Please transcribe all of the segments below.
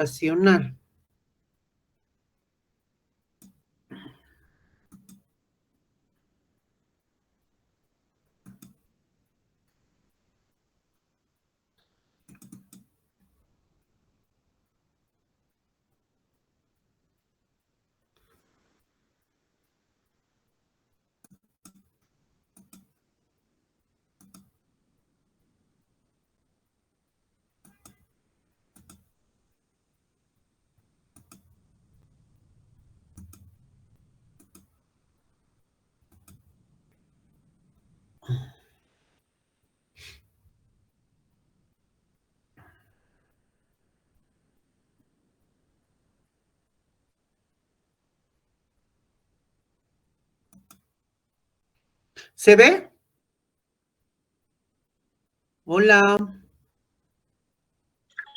racional. ¿Se ve? Hola.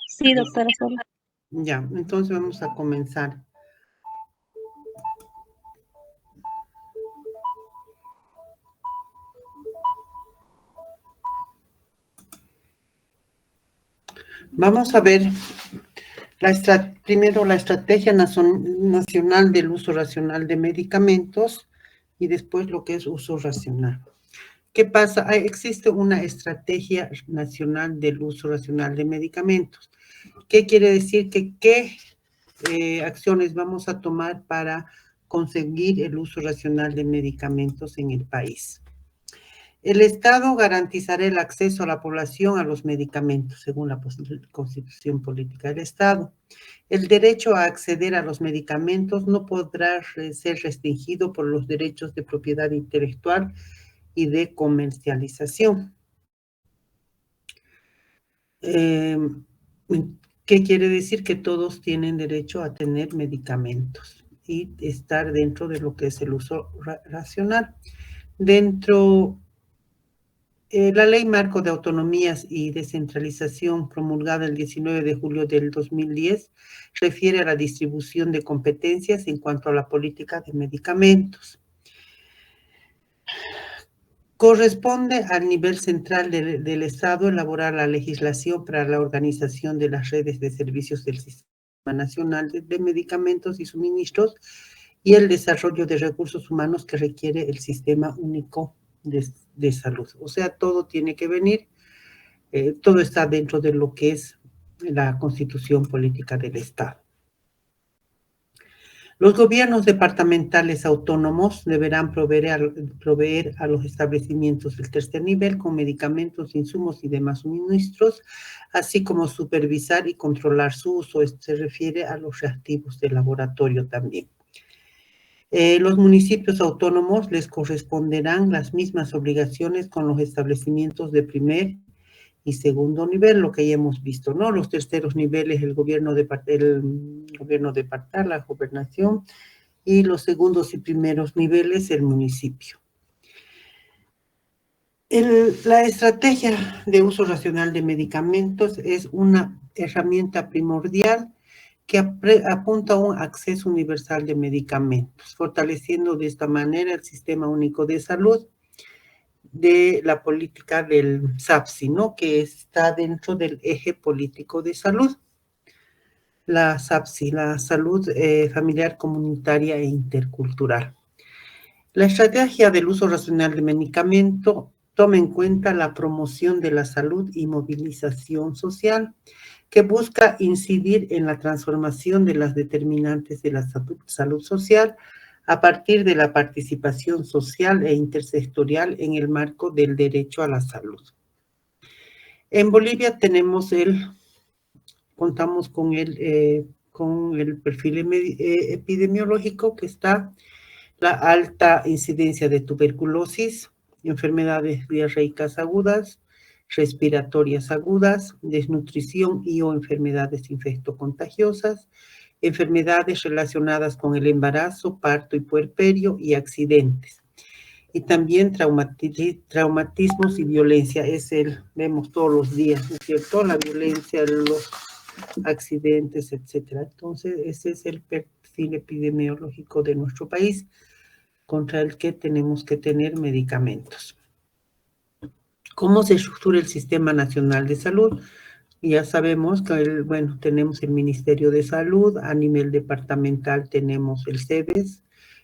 Sí, doctora Sola. Ya, entonces vamos a comenzar. Vamos a ver primero la Estrategia Nacional del Uso Racional de Medicamentos y después lo que es uso racional. ¿Qué pasa? Existe una Estrategia Nacional del Uso Racional de Medicamentos. ¿Qué quiere decir? ¿Qué acciones vamos a tomar para conseguir el uso racional de medicamentos en el país? El Estado garantizará el acceso a la población a los medicamentos, según la Constitución Política del Estado. El derecho a acceder a los medicamentos no podrá ser restringido por los derechos de propiedad intelectual y de comercialización. ¿Qué quiere decir? Que todos tienen derecho a tener medicamentos y estar dentro de lo que es el uso racional. La Ley Marco de Autonomías y Descentralización, promulgada el 19 de julio del 2010, refiere a la distribución de competencias en cuanto a la política de medicamentos. Corresponde al nivel central del Estado elaborar la legislación para la organización de las redes de servicios del Sistema Nacional de Medicamentos y Suministros y el desarrollo de recursos humanos que requiere el Sistema Único de Salud. O sea, todo tiene que venir, todo está dentro de lo que es la Constitución Política del Estado. Los gobiernos departamentales autónomos deberán proveer a los establecimientos del tercer nivel con medicamentos, insumos y demás suministros, así como supervisar y controlar su uso. Esto se refiere a los reactivos de laboratorio también. Los municipios autónomos les corresponderán las mismas obligaciones con los establecimientos de primer y segundo nivel, lo que ya hemos visto, ¿no? Los terceros niveles, el gobierno departamental, la gobernación, y los segundos y primeros niveles, el municipio. La estrategia de uso racional de medicamentos es una herramienta primordial que apunta a un acceso universal de medicamentos, fortaleciendo de esta manera el Sistema Único de Salud de la política del SAPSI, ¿no? Que está dentro del eje político de salud. La SAPSI, la salud familiar, comunitaria e intercultural. La estrategia del uso racional de medicamento toma en cuenta la promoción de la salud y movilización social, que busca incidir en la transformación de las determinantes de la salud social a partir de la participación social e intersectorial en el marco del derecho a la salud. En Bolivia contamos con el perfil epidemiológico que está la alta incidencia de tuberculosis, enfermedades diarreicas agudas, respiratorias agudas, desnutrición y o enfermedades infectocontagiosas, enfermedades relacionadas con el embarazo, parto y puerperio y accidentes. Y también traumatismos y violencia, vemos todos los días, ¿no es cierto? La violencia, los accidentes, etcétera. Entonces, ese es el perfil epidemiológico de nuestro país, contra el que tenemos que tener medicamentos. ¿Cómo se estructura el Sistema Nacional de Salud? Ya sabemos que, bueno, tenemos el Ministerio de Salud, a nivel departamental tenemos el CEDES,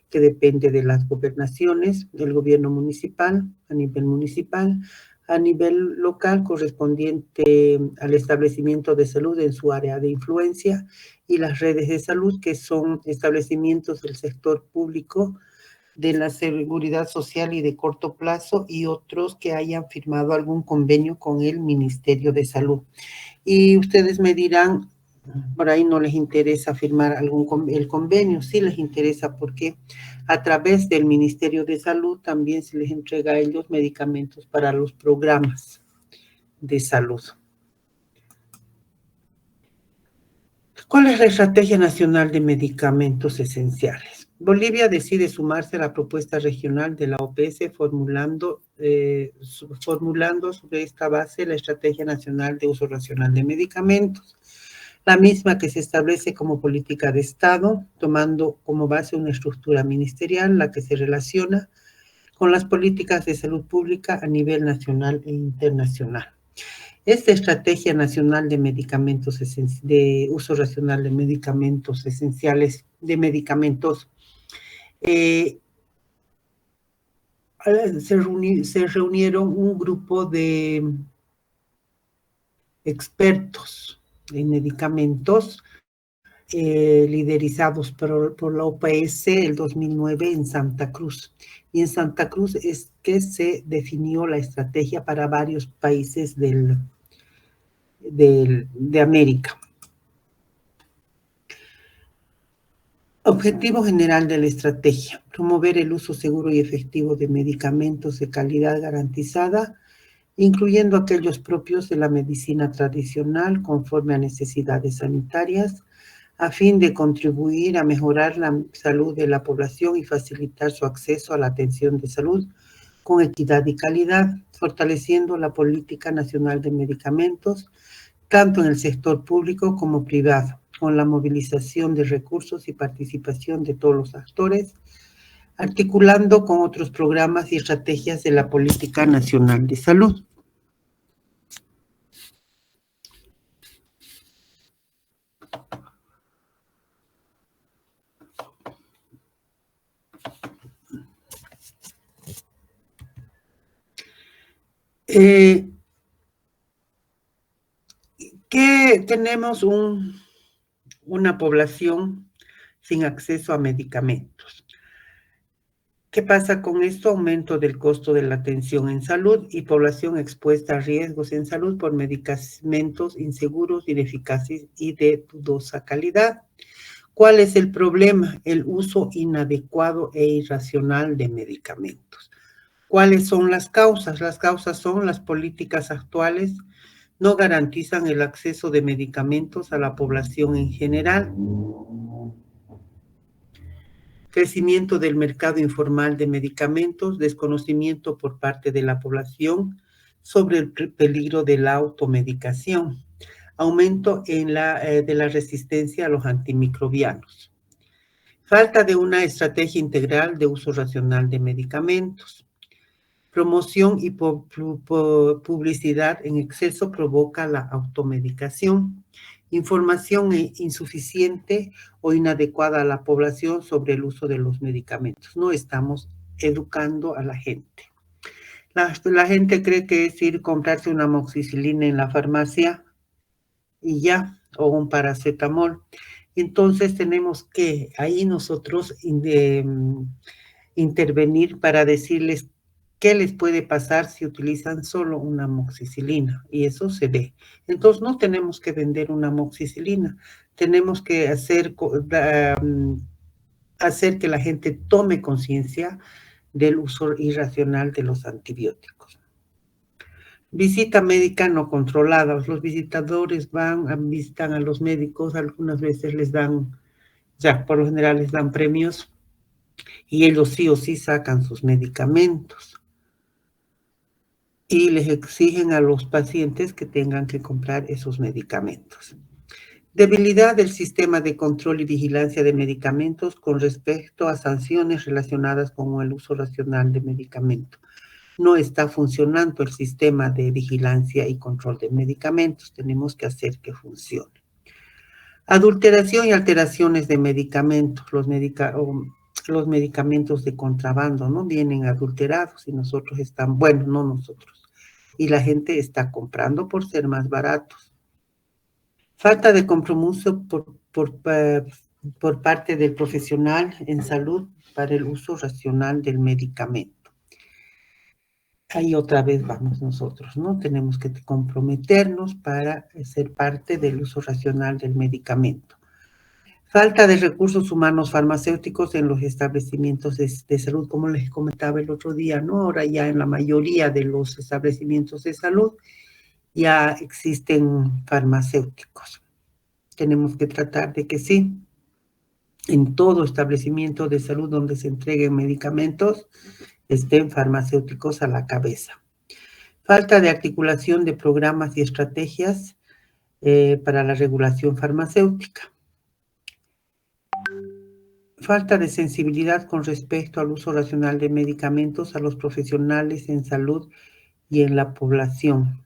que depende de las gobernaciones, del gobierno municipal, a nivel local correspondiente al establecimiento de salud en su área de influencia, y las redes de salud, que son establecimientos del sector público, de la seguridad social y de corto plazo, y otros que hayan firmado algún convenio con el Ministerio de Salud. Y ustedes me dirán, por ahí no les interesa firmar el convenio. Sí les interesa, porque a través del Ministerio de Salud también se les entrega a ellos medicamentos para los programas de salud. ¿Cuál es la Estrategia Nacional de Medicamentos Esenciales? Bolivia decide sumarse a la propuesta regional de la OPS formulando sobre esta base la Estrategia Nacional de Uso Racional de Medicamentos, la misma que se establece como política de Estado, tomando como base una estructura ministerial, la que se relaciona con las políticas de salud pública a nivel nacional e internacional. Esta Estrategia Nacional de Medicamentos de Uso Racional de Medicamentos Esenciales, se reunieron un grupo de expertos en medicamentos liderizados por la OPS el 2009 en Santa Cruz. Y en Santa Cruz es que se definió la estrategia para varios países de América. Objetivo general de la estrategia: promover el uso seguro y efectivo de medicamentos de calidad garantizada, incluyendo aquellos propios de la medicina tradicional conforme a necesidades sanitarias, a fin de contribuir a mejorar la salud de la población y facilitar su acceso a la atención de salud con equidad y calidad, fortaleciendo la política nacional de medicamentos, tanto en el sector público como privado, con la movilización de recursos y participación de todos los actores, articulando con otros programas y estrategias de la Política Nacional de Salud. Que tenemos una población sin acceso a medicamentos. ¿Qué pasa con esto? Aumento del costo de la atención en salud y población expuesta a riesgos en salud por medicamentos inseguros, ineficaces y de dudosa calidad. ¿Cuál es el problema? El uso inadecuado e irracional de medicamentos. ¿Cuáles son las causas? Las causas son las políticas actuales no garantizan el acceso de medicamentos a la población en general. Crecimiento del mercado informal de medicamentos, desconocimiento por parte de la población sobre el peligro de la automedicación, aumento de la resistencia a los antimicrobianos, falta de una estrategia integral de uso racional de medicamentos. Promoción y publicidad en exceso provoca la automedicación. Información insuficiente o inadecuada a la población sobre el uso de los medicamentos. No estamos educando a la gente. La gente cree que es ir a comprarse una amoxicilina en la farmacia y ya, o un paracetamol. Entonces tenemos que ahí nosotros intervenir para decirles qué les puede pasar si utilizan solo una amoxicilina, y eso se ve. Entonces no tenemos que vender una amoxicilina, tenemos que hacer que la gente tome conciencia del uso irracional de los antibióticos. Visita médica no controlada. Los visitadores visitan a los médicos, algunas veces les dan, por lo general les dan premios, y ellos sí o sí sacan sus medicamentos. Y les exigen a los pacientes que tengan que comprar esos medicamentos. Debilidad del sistema de control y vigilancia de medicamentos con respecto a sanciones relacionadas con el uso racional de medicamentos. no está funcionando el sistema de vigilancia y control de medicamentos. Tenemos que hacer que funcione. Adulteración y alteraciones de medicamentos. Los medicamentos de contrabando, ¿no? Vienen adulterados y nosotros estamos, bueno, no nosotros, y la gente está comprando por ser más baratos. Falta de compromiso por parte del profesional en salud para el uso racional del medicamento. Ahí otra vez vamos nosotros, ¿no? Tenemos que comprometernos para ser parte del uso racional del medicamento. Falta de recursos humanos farmacéuticos en los establecimientos de salud, como les comentaba el otro día, ¿no? Ahora ya en la mayoría de los establecimientos de salud ya existen farmacéuticos. Tenemos que tratar de que sí, en todo establecimiento de salud donde se entreguen medicamentos, estén farmacéuticos a la cabeza. Falta de articulación de programas y estrategias para la regulación farmacéutica. Falta de sensibilidad con respecto al uso racional de medicamentos a los profesionales en salud y en la población.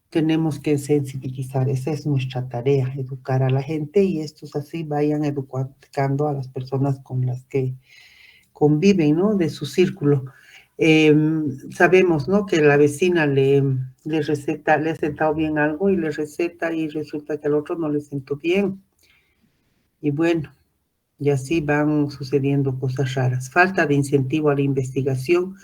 Tenemos que sensibilizar, esa es nuestra tarea, educar a la gente y estos así vayan educando a las personas con las que conviven, ¿no? De su círculo. Sabemos, ¿no? Que la vecina le receta, le ha sentado bien algo y le receta y resulta que al otro no le sentó bien. Y bueno, y así van sucediendo cosas raras. Falta de incentivo a la investigación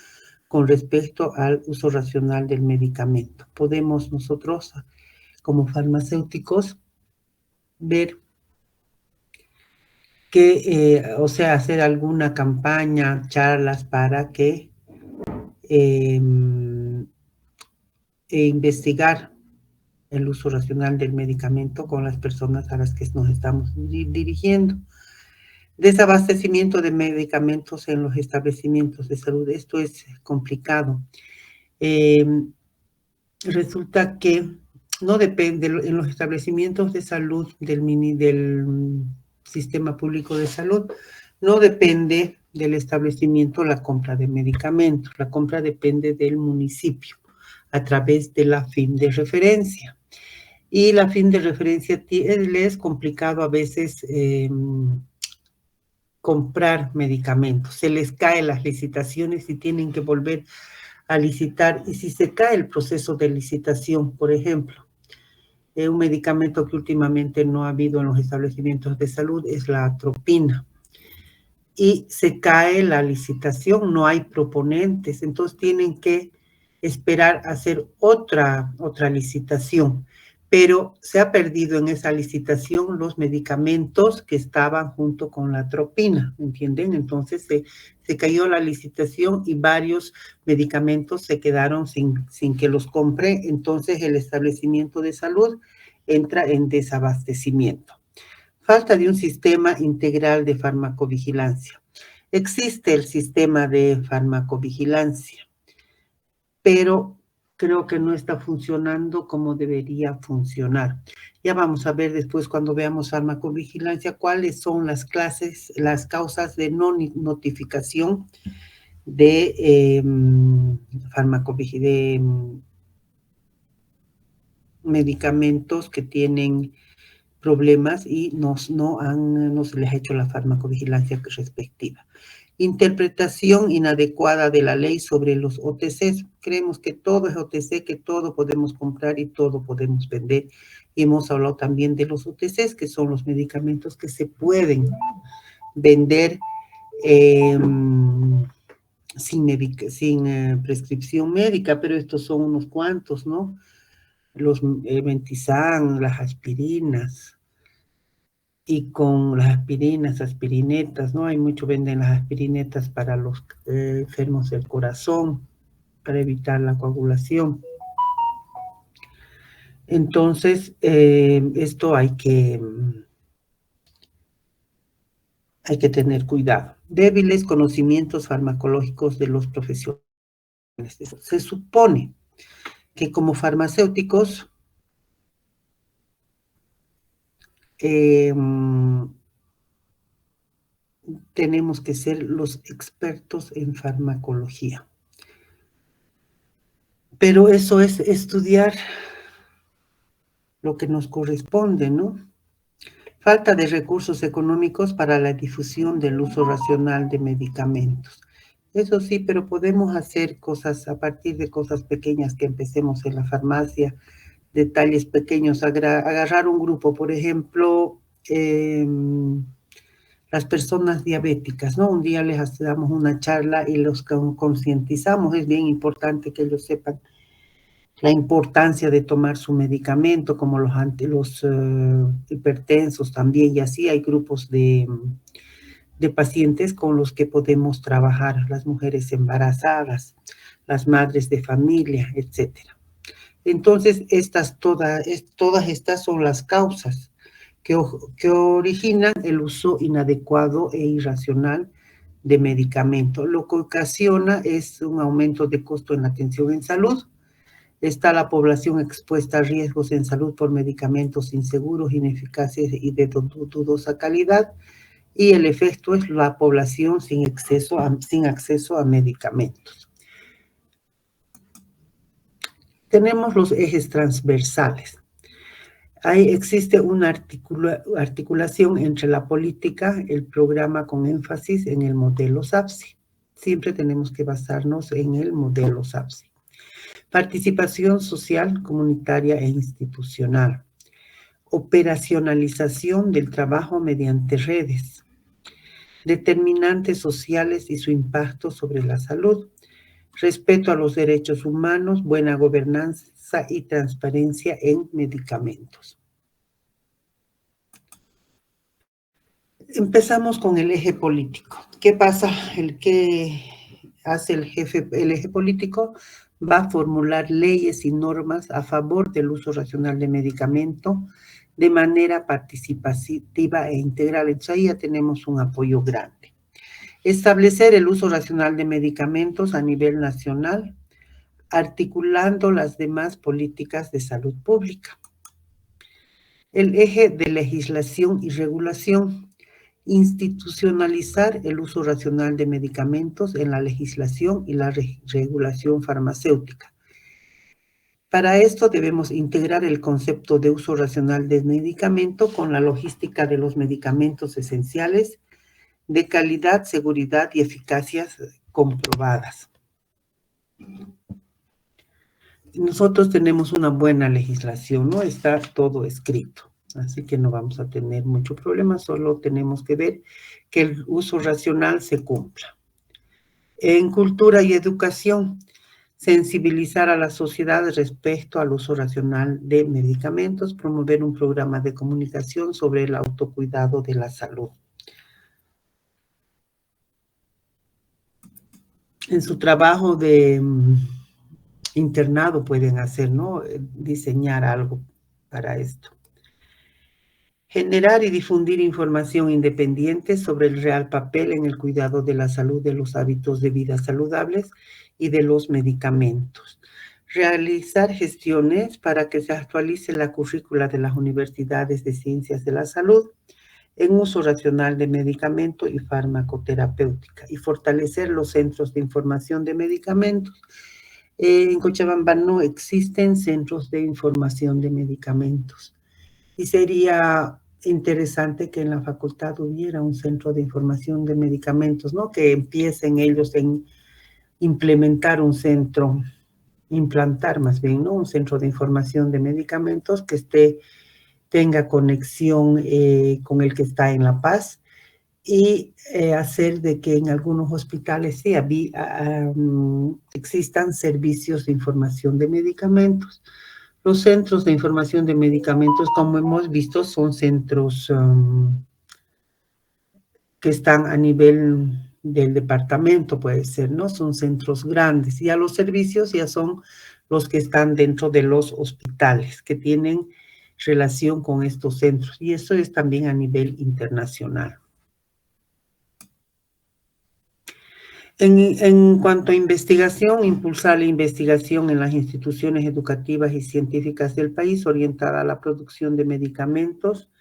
con respecto al uso racional del medicamento. Podemos nosotros, como farmacéuticos, ver que, o sea, hacer alguna campaña, charlas para que investigar el uso racional del medicamento con las personas a las que nos estamos dirigiendo. Desabastecimiento de medicamentos en los establecimientos de salud. Esto es complicado. Resulta que no depende, en los establecimientos de salud del sistema público de salud, no depende del establecimiento la compra de medicamentos. La compra depende del municipio a través de la fin de referencia. Y la fin de referencia le es complicado a veces comprar medicamentos. Se les caen las licitaciones y tienen que volver a licitar. Y si se cae el proceso de licitación, por ejemplo, un medicamento que últimamente no ha habido en los establecimientos de salud es la atropina. Y se cae la licitación, no hay proponentes, entonces tienen que esperar a hacer otra licitación. Pero se ha perdido en esa licitación los medicamentos que estaban junto con la atropina, ¿entienden? Entonces se cayó la licitación y varios medicamentos se quedaron sin que los compre, entonces el establecimiento de salud entra en desabastecimiento. Falta de un sistema integral de farmacovigilancia. Existe el sistema de farmacovigilancia, pero creo que no está funcionando como debería funcionar. Ya vamos a ver después cuando veamos farmacovigilancia cuáles son las causas de no notificación de medicamentos que tienen problemas y no se les ha hecho la farmacovigilancia respectiva. Interpretación inadecuada de la ley sobre los OTCs. Creemos que todo es OTC, que todo podemos comprar y todo podemos vender. Y hemos hablado también de los OTCs, que son los medicamentos que se pueden vender sin prescripción médica, pero estos son unos cuantos, ¿no? Los Ventizan, las aspirinas, y con las aspirinetas, ¿no? Hay mucho venden las aspirinetas para los enfermos del corazón, para evitar la coagulación. Entonces, esto hay que tener cuidado. Débiles conocimientos farmacológicos de los profesionales. Se supone que como farmacéuticos tenemos que ser los expertos en farmacología. Pero eso es estudiar lo que nos corresponde, ¿no? Falta de recursos económicos para la difusión del uso racional de medicamentos. Eso sí, pero podemos hacer cosas a partir de cosas pequeñas que empecemos en la farmacia, detalles pequeños, agarrar un grupo, por ejemplo, las personas diabéticas, ¿no? Un día les damos una charla y los concientizamos. Es bien importante que ellos sepan la importancia de tomar su medicamento, como los hipertensos también, y así hay grupos de pacientes con los que podemos trabajar, las mujeres embarazadas, las madres de familia, etcétera. Entonces, todas estas son las causas que originan el uso inadecuado e irracional de medicamentos. Lo que ocasiona es un aumento de costo en la atención en salud. Está la población expuesta a riesgos en salud por medicamentos inseguros, ineficaces y de dudosa calidad. Y el efecto es la población sin acceso a medicamentos. Tenemos los ejes transversales. Ahí existe una articulación entre la política, el programa con énfasis en el modelo SAPSI. Siempre tenemos que basarnos en el modelo SAPSI. Participación social, comunitaria e institucional. Operacionalización del trabajo mediante redes. Determinantes sociales y su impacto sobre la salud. Respeto a los derechos humanos, buena gobernanza y transparencia en medicamentos. Empezamos con el eje político. ¿Qué pasa? ¿Qué hace el eje político? Va a formular leyes y normas a favor del uso racional de medicamento de manera participativa e integral. Entonces ahí ya tenemos un apoyo grande. Establecer el uso racional de medicamentos a nivel nacional, articulando las demás políticas de salud pública. El eje de legislación y regulación. Institucionalizar el uso racional de medicamentos en la legislación y la regulación farmacéutica. Para esto debemos integrar el concepto de uso racional de medicamento con la logística de los medicamentos esenciales de calidad, seguridad y eficacia comprobadas. Nosotros tenemos una buena legislación, ¿no? Está todo escrito. Así que no vamos a tener mucho problema, solo tenemos que ver que el uso racional se cumpla. En cultura y educación, sensibilizar a la sociedad respecto al uso racional de medicamentos, promover un programa de comunicación sobre el autocuidado de la salud. En su trabajo de internado pueden hacer, ¿no? Diseñar algo para esto. Generar y difundir información independiente sobre el real papel en el cuidado de la salud, de los hábitos de vida saludables y de los medicamentos. Realizar gestiones para que se actualice la currícula de las universidades de ciencias de la salud en uso racional de medicamento y farmacoterapéutica y fortalecer los centros de información de medicamentos. En Cochabamba no existen centros de información de medicamentos. Y sería interesante que en la facultad hubiera un centro de información de medicamentos, ¿no? Que empiecen ellos en implementar un centro, implantar más bien, ¿no? Un centro de información de medicamentos que tenga conexión con el que está en La Paz y hacer de que en algunos hospitales sí existan servicios de información de medicamentos. Los centros de información de medicamentos, como hemos visto, son centros que están a nivel del departamento, puede ser, ¿no? Son centros grandes. Y a los servicios ya son los que están dentro de los hospitales, que tienen relación con estos centros. Y eso es también a nivel internacional. En cuanto a investigación, impulsar la investigación en las instituciones educativas y científicas del país orientada a la producción de medicamentos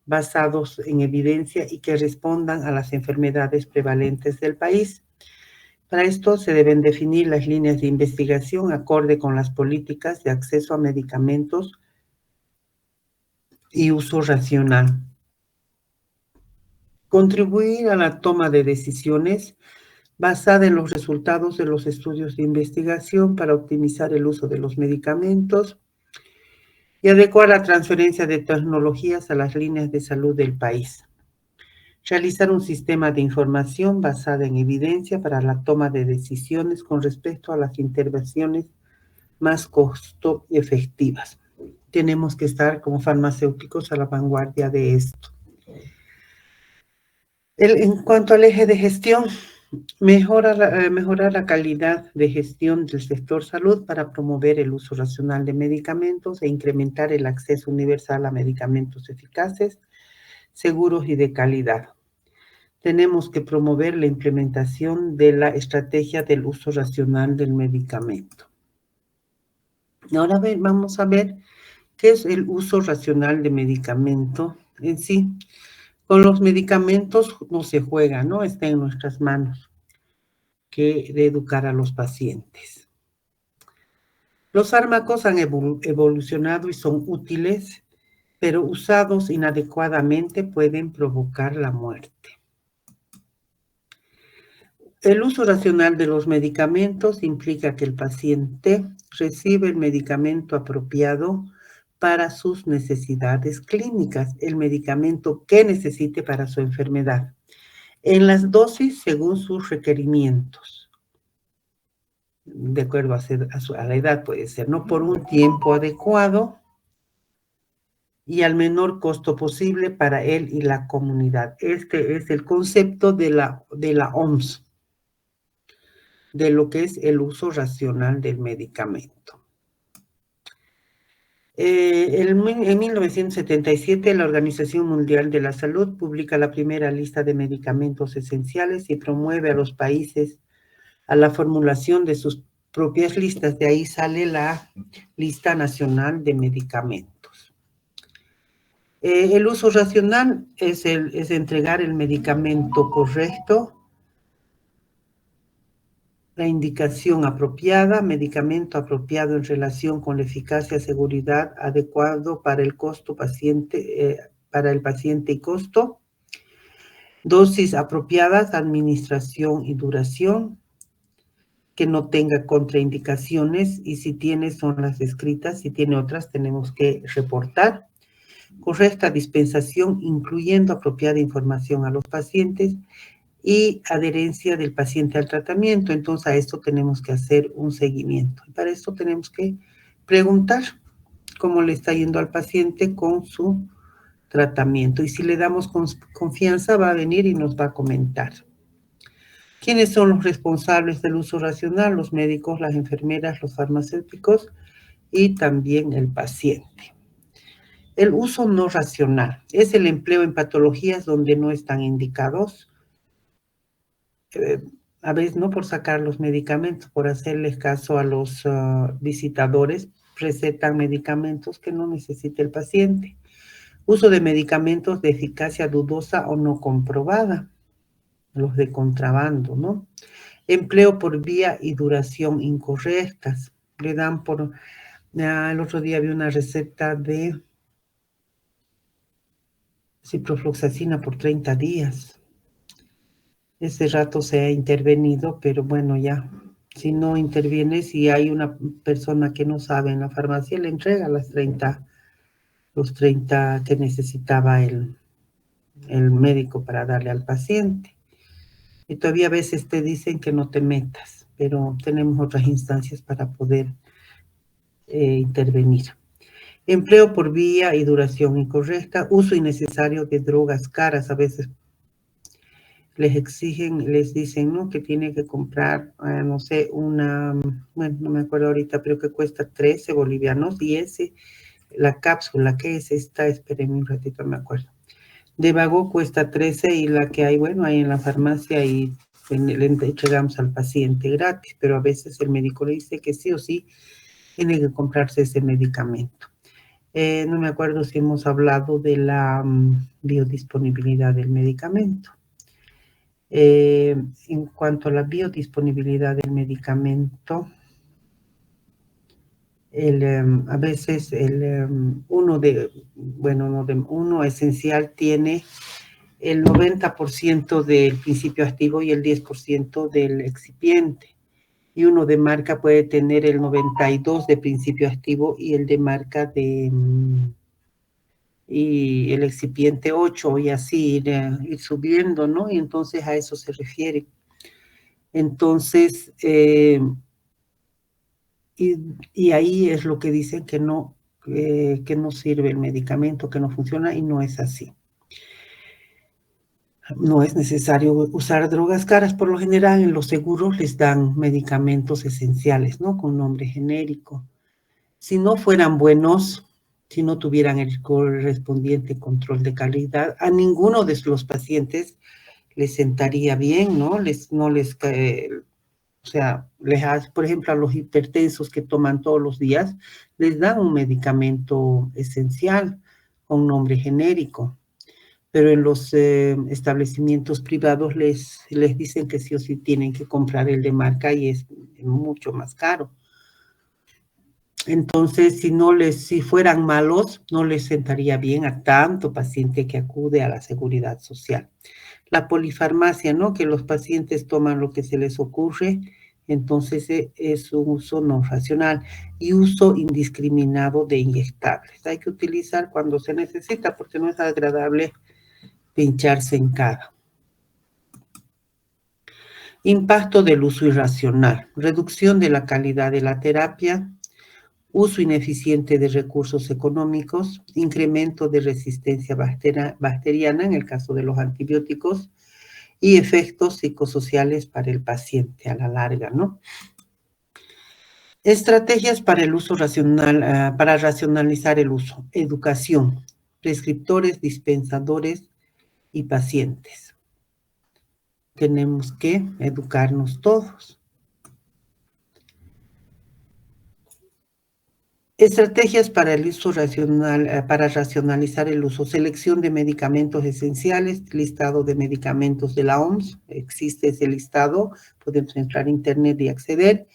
basados en evidencia y que respondan a las enfermedades prevalentes del país. Para esto se deben definir las líneas de investigación acorde con las políticas de acceso a medicamentos y uso racional. Contribuir a la toma de decisiones basada en los resultados de los estudios de investigación para optimizar el uso de los medicamentos y adecuar la transferencia de tecnologías a las líneas de salud del país. Realizar un sistema de información basada en evidencia para la toma de decisiones con respecto a las intervenciones más costo efectivas. Tenemos que estar como farmacéuticos a la vanguardia de esto. En cuanto al eje de gestión, mejorar la calidad de gestión del sector salud para promover el uso racional de medicamentos e incrementar el acceso universal a medicamentos eficaces, seguros y de calidad. Tenemos que promover la implementación de la estrategia del uso racional del medicamento. Ahora vamos a ver qué es el uso racional de medicamento en sí. Con los medicamentos no se juega, ¿no? Está en nuestras manos que de educar a los pacientes. Los fármacos han evolucionado y son útiles, pero usados inadecuadamente pueden provocar la muerte. El uso racional de los medicamentos implica que el paciente recibe el medicamento apropiado para sus necesidades clínicas, el medicamento que necesite para su enfermedad, en las dosis según sus requerimientos, de acuerdo a la edad puede ser, ¿no? Por un tiempo adecuado y al menor costo posible para él y la comunidad. Este es el concepto de la OMS, de lo que es el uso racional del medicamento. En 1977, la Organización Mundial de la Salud publica la primera lista de medicamentos esenciales y promueve a los países a la formulación de sus propias listas. De ahí sale la Lista Nacional de Medicamentos. El uso racional es entregar el medicamento correcto, la indicación apropiada, medicamento apropiado en relación con la eficacia, seguridad, adecuado para el costo para el paciente y costo, dosis apropiadas, administración y duración, que no tenga contraindicaciones y si tiene son las descritas, si tiene otras tenemos que reportar, correcta dispensación, incluyendo apropiada información a los pacientes, y adherencia del paciente al tratamiento. Entonces, a esto tenemos que hacer un seguimiento. Y para esto tenemos que preguntar cómo le está yendo al paciente con su tratamiento. Y si le damos confianza, va a venir y nos va a comentar. ¿Quiénes son los responsables del uso racional? Los médicos, las enfermeras, los farmacéuticos y también el paciente. El uso no racional es el empleo en patologías donde no están indicados, a veces no por sacar los medicamentos, por hacerles caso a los visitadores, recetan medicamentos que no necesita el paciente. Uso de medicamentos de eficacia dudosa o no comprobada, los de contrabando, ¿no? Empleo por vía y duración incorrectas. Le dan por... el otro día vi una receta de ciprofloxacina por 30 días. Ese rato se ha intervenido, pero bueno, ya, si no interviene, si hay una persona que no sabe en la farmacia, le entrega los 30 que necesitaba el médico para darle al paciente. Y todavía a veces te dicen que no te metas, pero tenemos otras instancias para poder intervenir. Empleo por vía y duración incorrecta, uso innecesario de drogas caras, a veces les dicen, ¿no? Que tiene que comprar, no sé, bueno, no me acuerdo ahorita, pero que cuesta 13 bolivianos, y la cápsula, que es esta, espérenme un ratito, me acuerdo. De Vago cuesta 13 y la que hay, bueno, hay en la farmacia y le entregamos al paciente gratis, pero a veces el médico le dice que sí o sí tiene que comprarse ese medicamento. No me acuerdo si hemos hablado de la biodisponibilidad del medicamento. En cuanto a la biodisponibilidad del medicamento, a veces uno esencial tiene el 90% del principio activo y el 10% del excipiente. Y uno de marca puede tener el 92% de principio activo y el de marca y el excipiente 8 y así ir subiendo, ¿no? Y entonces a eso se refiere. Entonces, y ahí es lo que dicen que no sirve el medicamento, que no funciona, y no es así. No es necesario usar drogas caras. Por lo general, en los seguros les dan medicamentos esenciales, ¿no? Con nombre genérico. Si no fueran buenos, si no tuvieran el correspondiente control de calidad, a ninguno de los pacientes les sentaría bien, ¿no? O sea, por ejemplo, a los hipertensos que toman todos los días, les dan un medicamento esencial con nombre genérico, pero en los establecimientos privados les dicen que sí o sí tienen que comprar el de marca y es mucho más caro. Entonces, si fueran malos, no les sentaría bien a tanto paciente que acude a la seguridad social. La polifarmacia, ¿no? Que los pacientes toman lo que se les ocurre, entonces es un uso no racional y uso indiscriminado de inyectables. Hay que utilizar cuando se necesita porque no es agradable pincharse en cada. Impacto del uso irracional, reducción de la calidad de la terapia, uso ineficiente de recursos económicos, incremento de resistencia bacteriana en el caso de los antibióticos y efectos psicosociales para el paciente a la larga, ¿no? Estrategias para el uso racional, para racionalizar el uso, educación, prescriptores, dispensadores y pacientes. Tenemos que educarnos todos. Estrategias para el uso racional, para racionalizar el uso. Selección de medicamentos esenciales, listado de medicamentos de la OMS. Existe ese listado, podemos entrar a internet y acceder.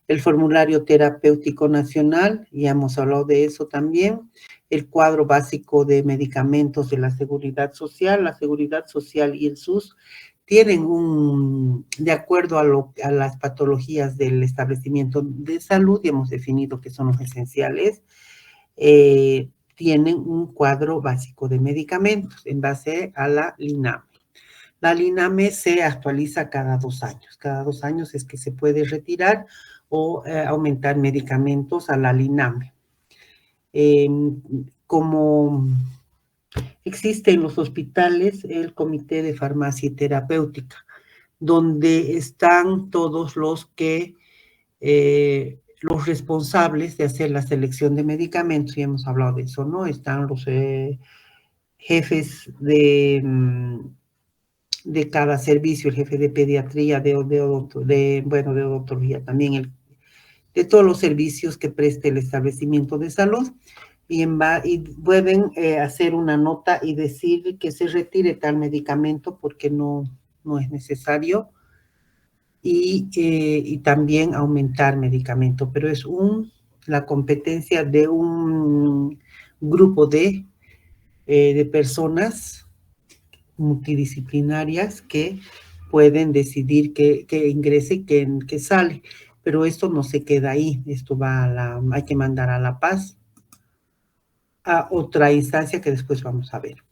El formulario terapéutico nacional, ya hemos hablado de eso también. El cuadro básico de medicamentos de la Seguridad Social. La Seguridad Social y el SUS tienen de acuerdo a las patologías del establecimiento de salud, y hemos definido que son los esenciales, tienen un cuadro básico de medicamentos en base a la LINAME. La LINAME se actualiza cada 2 años. Cada 2 años es que se puede retirar o aumentar medicamentos a la LINAME. Como existe en los hospitales el Comité de Farmacia y Terapéutica, donde están todos los responsables de hacer la selección de medicamentos, y hemos hablado de eso, ¿no? Están los jefes de cada servicio, el jefe de pediatría, de odontología también, de todos los servicios que preste el establecimiento de salud, y pueden hacer una nota y decir que se retire tal medicamento porque no es necesario, y también aumentar medicamento, pero es la competencia de un grupo de personas multidisciplinarias que pueden decidir qué ingrese y qué sale, pero esto no se queda ahí, esto hay que mandar a La Paz, a otra instancia que después vamos a ver.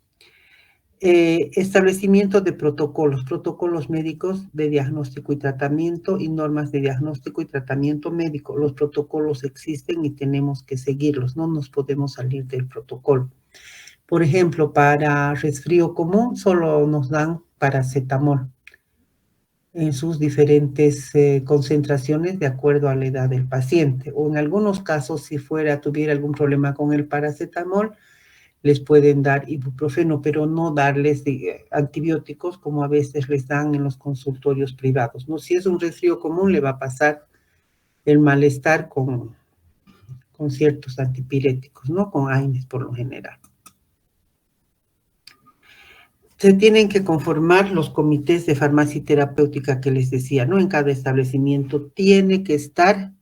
Establecimiento de protocolos médicos de diagnóstico y tratamiento y normas de diagnóstico y tratamiento médico. Los protocolos existen y tenemos que seguirlos, no nos podemos salir del protocolo. Por ejemplo, para resfrío común solo nos dan paracetamol en sus diferentes concentraciones de acuerdo a la edad del paciente. O en algunos casos, si tuviera algún problema con el paracetamol, les pueden dar ibuprofeno, pero no darles antibióticos como a veces les dan en los consultorios privados, ¿no? Si es un resfrío común, le va a pasar el malestar con ciertos antipiréticos, ¿no? Con AINES por lo general. Se tienen que conformar los comités de farmacia terapéutica que les decía, ¿no? En cada establecimiento tiene que estar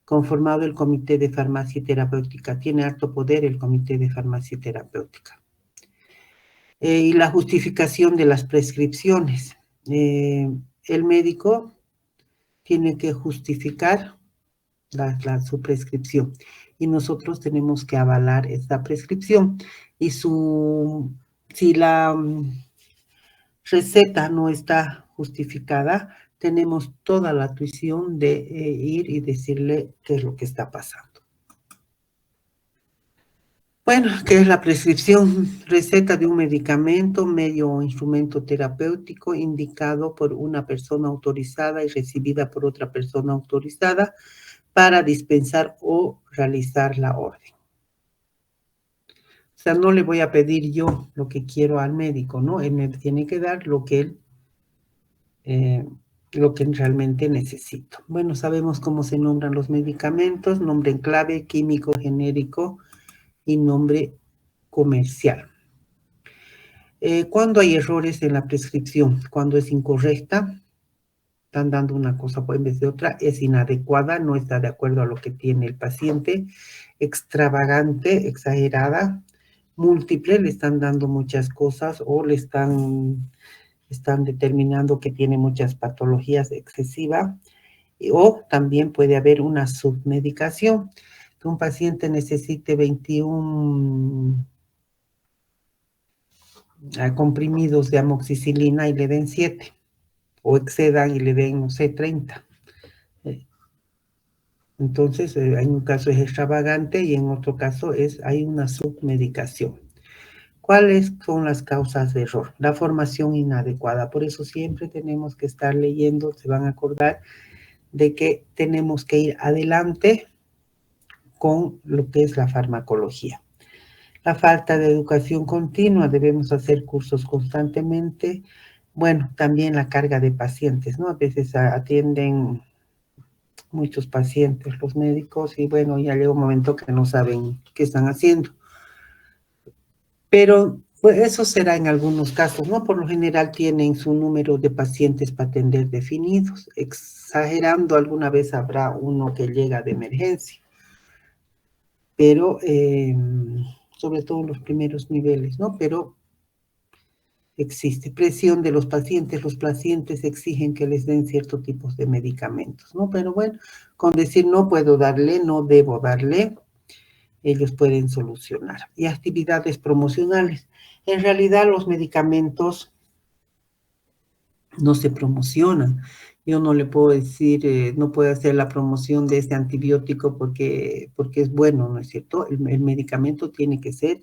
conformado el comité de farmacia terapéutica. Tiene harto poder el comité de farmacia terapéutica. Y la justificación de las prescripciones. El médico tiene que justificar su prescripción y nosotros tenemos que avalar esta prescripción. Y si la receta no está justificada, tenemos toda la tuición de ir y decirle qué es lo que está pasando. Bueno, ¿qué es la prescripción? Receta de un medicamento, medio o instrumento terapéutico indicado por una persona autorizada y recibida por otra persona autorizada para dispensar o realizar la orden. O sea, no le voy a pedir yo lo que quiero al médico, ¿no? Él me tiene que dar lo que realmente necesito. Bueno, sabemos cómo se nombran los medicamentos: nombre en clave, químico, genérico y nombre comercial. Cuando hay errores en la prescripción, cuando es incorrecta, están dando una cosa en vez de otra, es inadecuada, no está de acuerdo a lo que tiene el paciente, extravagante, exagerada, múltiple, le están dando muchas cosas o le están determinando que tiene muchas patologías excesivas, o también puede haber una submedicación, que un paciente necesite 21 comprimidos de amoxicilina y le den 7, o excedan y le den, no sé, 30. Entonces, en un caso es extravagante y en otro caso hay una submedicación. ¿Cuáles son las causas de error? La formación inadecuada. Por eso siempre tenemos que estar leyendo, se van a acordar de que tenemos que ir adelante con lo que es la farmacología. La falta de educación continua, debemos hacer cursos constantemente. Bueno, también la carga de pacientes, ¿no? A veces atienden muchos pacientes los médicos y bueno, ya llega un momento que no saben qué están haciendo. Pero pues, eso será en algunos casos, ¿no? Por lo general tienen su número de pacientes para atender definidos. Exagerando, alguna vez habrá uno que llega de emergencia. Pero sobre todo en los primeros niveles, ¿no? Pero existe presión de los pacientes exigen que les den ciertos tipos de medicamentos, ¿no? Pero bueno, con decir no puedo darle, no debo darle, ellos pueden solucionar. Y actividades promocionales. En realidad los medicamentos no se promocionan. Yo no le puedo decir, no puedo hacer la promoción de este antibiótico porque es bueno, ¿no es cierto? El medicamento tiene que ser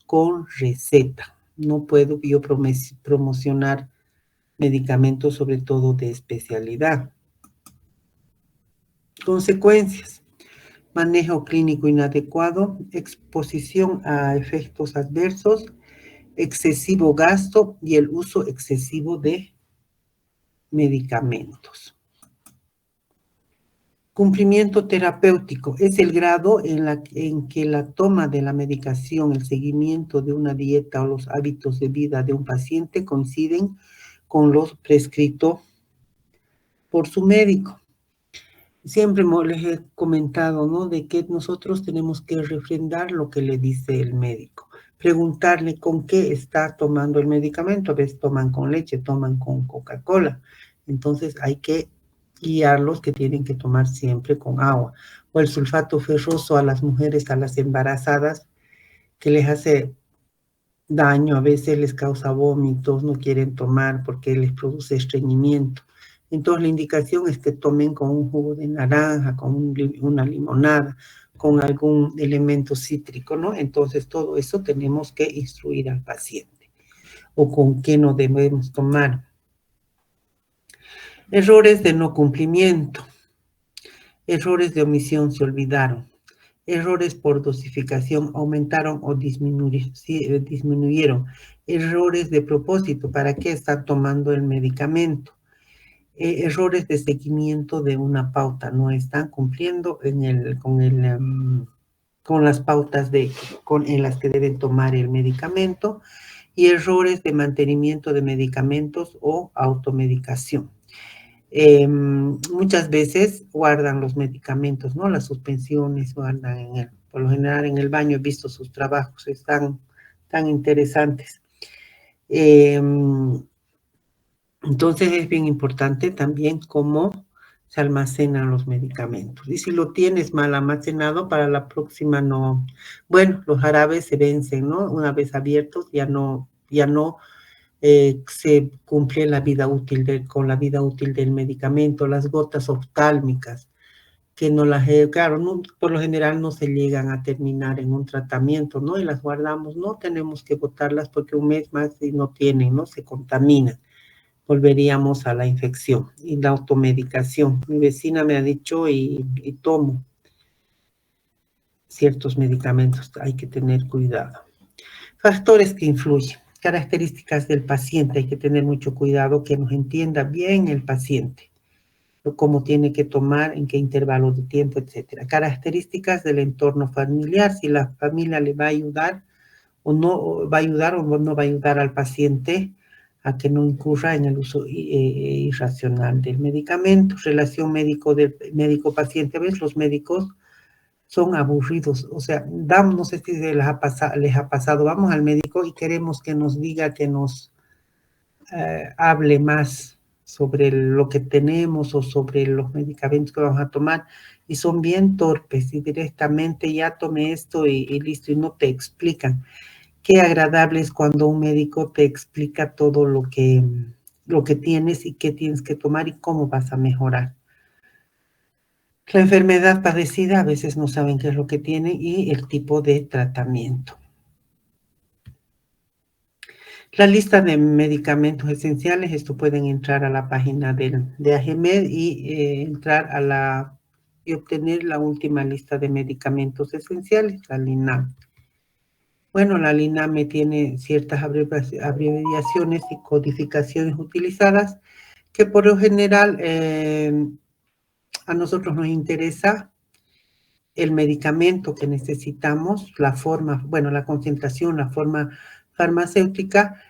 con receta. No puedo yo promocionar medicamentos, sobre todo de especialidad. Consecuencias: manejo clínico inadecuado, exposición a efectos adversos, excesivo gasto y el uso excesivo de medicamentos. Cumplimiento terapéutico es el grado en que la toma de la medicación, el seguimiento de una dieta o los hábitos de vida de un paciente coinciden con los prescritos por su médico. Siempre les he comentado, ¿no? De que nosotros tenemos que refrendar lo que le dice el médico. Preguntarle con qué está tomando el medicamento. A veces toman con leche, toman con Coca-Cola. Entonces hay que guiarlos que tienen que tomar siempre con agua. O el sulfato ferroso a las mujeres, a las embarazadas, que les hace daño, a veces les causa vómitos, no quieren tomar porque les produce estreñimiento. Entonces la indicación es que tomen con un jugo de naranja, con una limonada, con algún elemento cítrico, ¿no? Entonces todo eso tenemos que instruir al paciente. O con qué no debemos tomar. Errores de no cumplimiento. Errores de omisión, se olvidaron. Errores por dosificación, aumentaron o disminuyeron. Errores de propósito, ¿para qué están tomando el medicamento? Errores de seguimiento de una pauta, no están cumpliendo con las pautas en las que deben tomar el medicamento. y errores de mantenimiento de medicamentos o automedicación. Muchas veces guardan los medicamentos, ¿no? Las suspensiones guardan por lo general en el baño. He visto sus trabajos, están tan interesantes. Entonces es bien importante también cómo se almacenan los medicamentos. Y si lo tienes mal almacenado, para la próxima no. Bueno, los jarabes se vencen, ¿no? Una vez abiertos ya no se cumple la vida útil con la vida útil del medicamento. Las gotas oftálmicas, que no las, claro, no, por lo general no se llegan a terminar en un tratamiento, ¿no? Y las guardamos, no tenemos que botarlas porque un mes más y no tienen, ¿no? Se contaminan. Volveríamos a la infección y la automedicación. Mi vecina me ha dicho y tomo ciertos medicamentos, hay que tener cuidado. Factores que influyen, características del paciente, hay que tener mucho cuidado que nos entienda bien el paciente, cómo tiene que tomar, en qué intervalo de tiempo, etcétera. Características del entorno familiar, si la familia le va a ayudar o no va a ayudar o no va a ayudar al paciente a que no incurra en el uso irracional del medicamento. Relación médico-paciente, ¿ves? Los médicos son aburridos, o sea, no sé si les ha pasado, vamos al médico y queremos que nos diga, que nos hable más sobre lo que tenemos o sobre los medicamentos que vamos a tomar, y son bien torpes y directamente ya tome esto y listo, y no te explican. Qué agradable es cuando un médico te explica todo lo que tienes y qué tienes que tomar y cómo vas a mejorar. La enfermedad padecida, a veces no saben qué es lo que tienen y el tipo de tratamiento. La lista de medicamentos esenciales, esto pueden entrar a la página de AGEMED y entrar y obtener la última lista de medicamentos esenciales, la LINAM. Bueno, la LINAM tiene ciertas abreviaciones y codificaciones utilizadas que por lo general a nosotros nos interesa el medicamento que necesitamos, la concentración, la forma farmacéutica,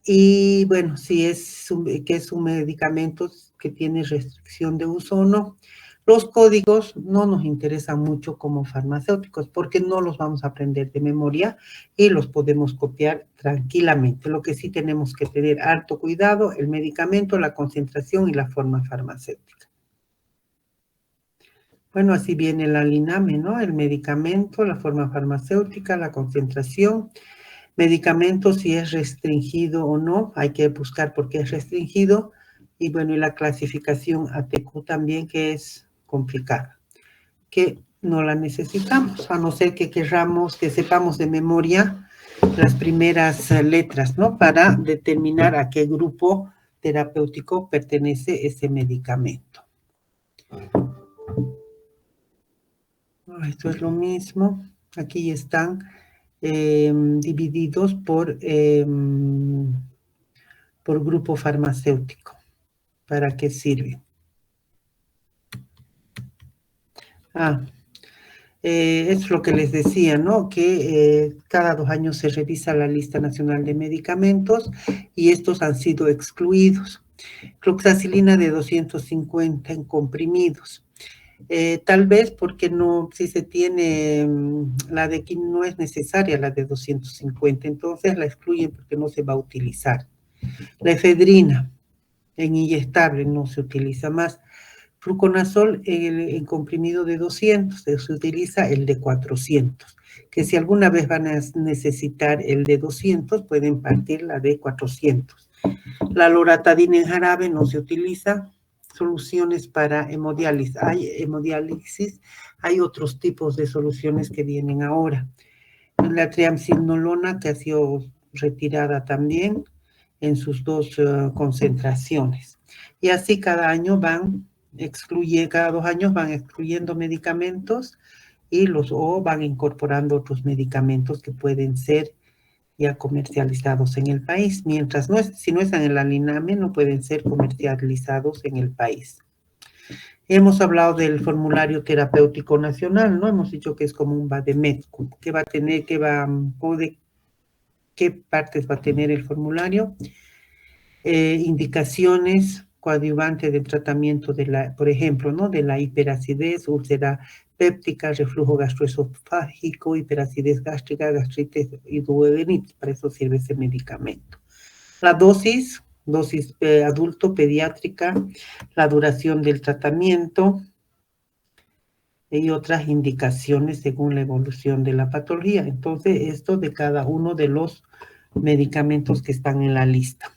y bueno, si es un medicamento que tiene restricción de uso o no. Los códigos no nos interesan mucho como farmacéuticos porque no los vamos a aprender de memoria y los podemos copiar tranquilamente. Lo que sí tenemos que tener harto cuidado, el medicamento, la concentración y la forma farmacéutica. Bueno, así viene la LINAME, ¿no? El medicamento, la forma farmacéutica, la concentración, medicamento, si es restringido o no, hay que buscar por qué es restringido, y bueno, y la clasificación ATQ también, que es complicada, que no la necesitamos, a no ser que querramos, que sepamos de memoria las primeras letras, ¿no? Para determinar a qué grupo terapéutico pertenece ese medicamento. Esto es lo mismo, aquí están divididos por grupo farmacéutico. ¿Para qué sirve? Es lo que les decía, ¿no? Que cada 2 años se revisa la lista nacional de medicamentos y estos han sido excluidos. Cloxacilina de 250 en comprimidos. Tal vez porque no, si se tiene la de aquí no es necesaria la de 250, entonces la excluyen porque no se va a utilizar. La efedrina en inyectable no se utiliza más. Fluconazol en comprimido de 200, se utiliza el de 400, que si alguna vez van a necesitar el de 200, pueden partir la de 400. La loratadina en jarabe no se utiliza. Soluciones para hemodiálisis, hay otros tipos de soluciones que vienen ahora. La triamcinolona, que ha sido retirada también en sus 2 concentraciones. Y así cada 2 años van excluyendo medicamentos o van incorporando otros medicamentos que pueden ser ya comercializados en el país, mientras si no están en la LINAME, no pueden ser comercializados en el país. Hemos hablado del formulario terapéutico nacional, ¿no? Hemos dicho que es como un VADEMET, que va a tener, ¿Qué partes va a tener el formulario? Indicaciones coadyuvantes del tratamiento de la, por ejemplo, ¿no? De la hiperacidez, úlcera péptica, reflujo gastroesofágico, hiperacidez gástrica, gastritis y duodenitis. Para eso sirve ese medicamento. La dosis adulto pediátrica, la duración del tratamiento y otras indicaciones según la evolución de la patología. Entonces, esto de cada uno de los medicamentos que están en la lista.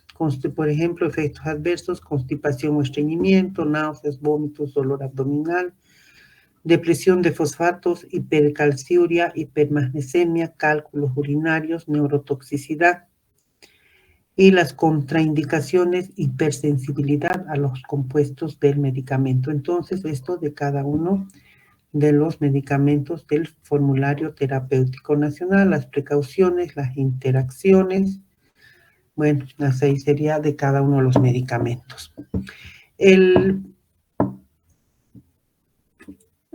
Por ejemplo, efectos adversos, constipación o estreñimiento, náuseas, vómitos, dolor abdominal, depresión de fosfatos, hipercalciuria, hipermagnesemia, cálculos urinarios, neurotoxicidad y las contraindicaciones, hipersensibilidad a los compuestos del medicamento. Entonces, esto de cada uno de los medicamentos del formulario terapéutico nacional, las precauciones, las interacciones. Bueno, así sería de cada uno de los medicamentos.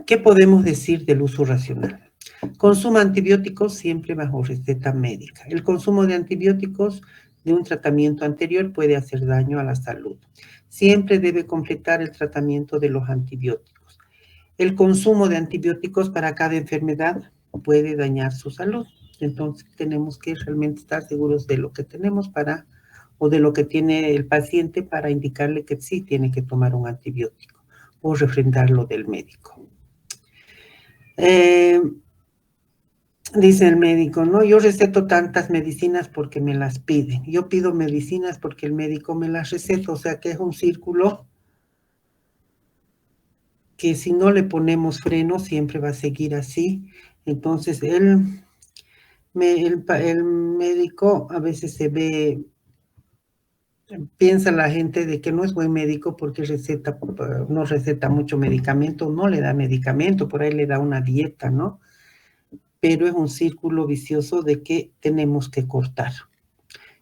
¿Qué podemos decir del uso racional? Consuma antibióticos siempre bajo receta médica. El consumo de antibióticos de un tratamiento anterior puede hacer daño a la salud. Siempre debe completar el tratamiento de los antibióticos. El consumo de antibióticos para cada enfermedad puede dañar su salud. Entonces tenemos que realmente estar seguros de lo que tenemos o de lo que tiene el paciente para indicarle que sí tiene que tomar un antibiótico o refrendarlo del médico. Dice el médico, ¿no? Yo receto tantas medicinas porque me las piden. Yo pido medicinas porque el médico me las receta. O sea que es un círculo que si no le ponemos freno siempre va a seguir así. Entonces el médico a veces piensa la gente de que no es buen médico porque no receta mucho medicamento, no le da medicamento, por ahí le da una dieta, ¿no? Pero es un círculo vicioso de que tenemos que cortar.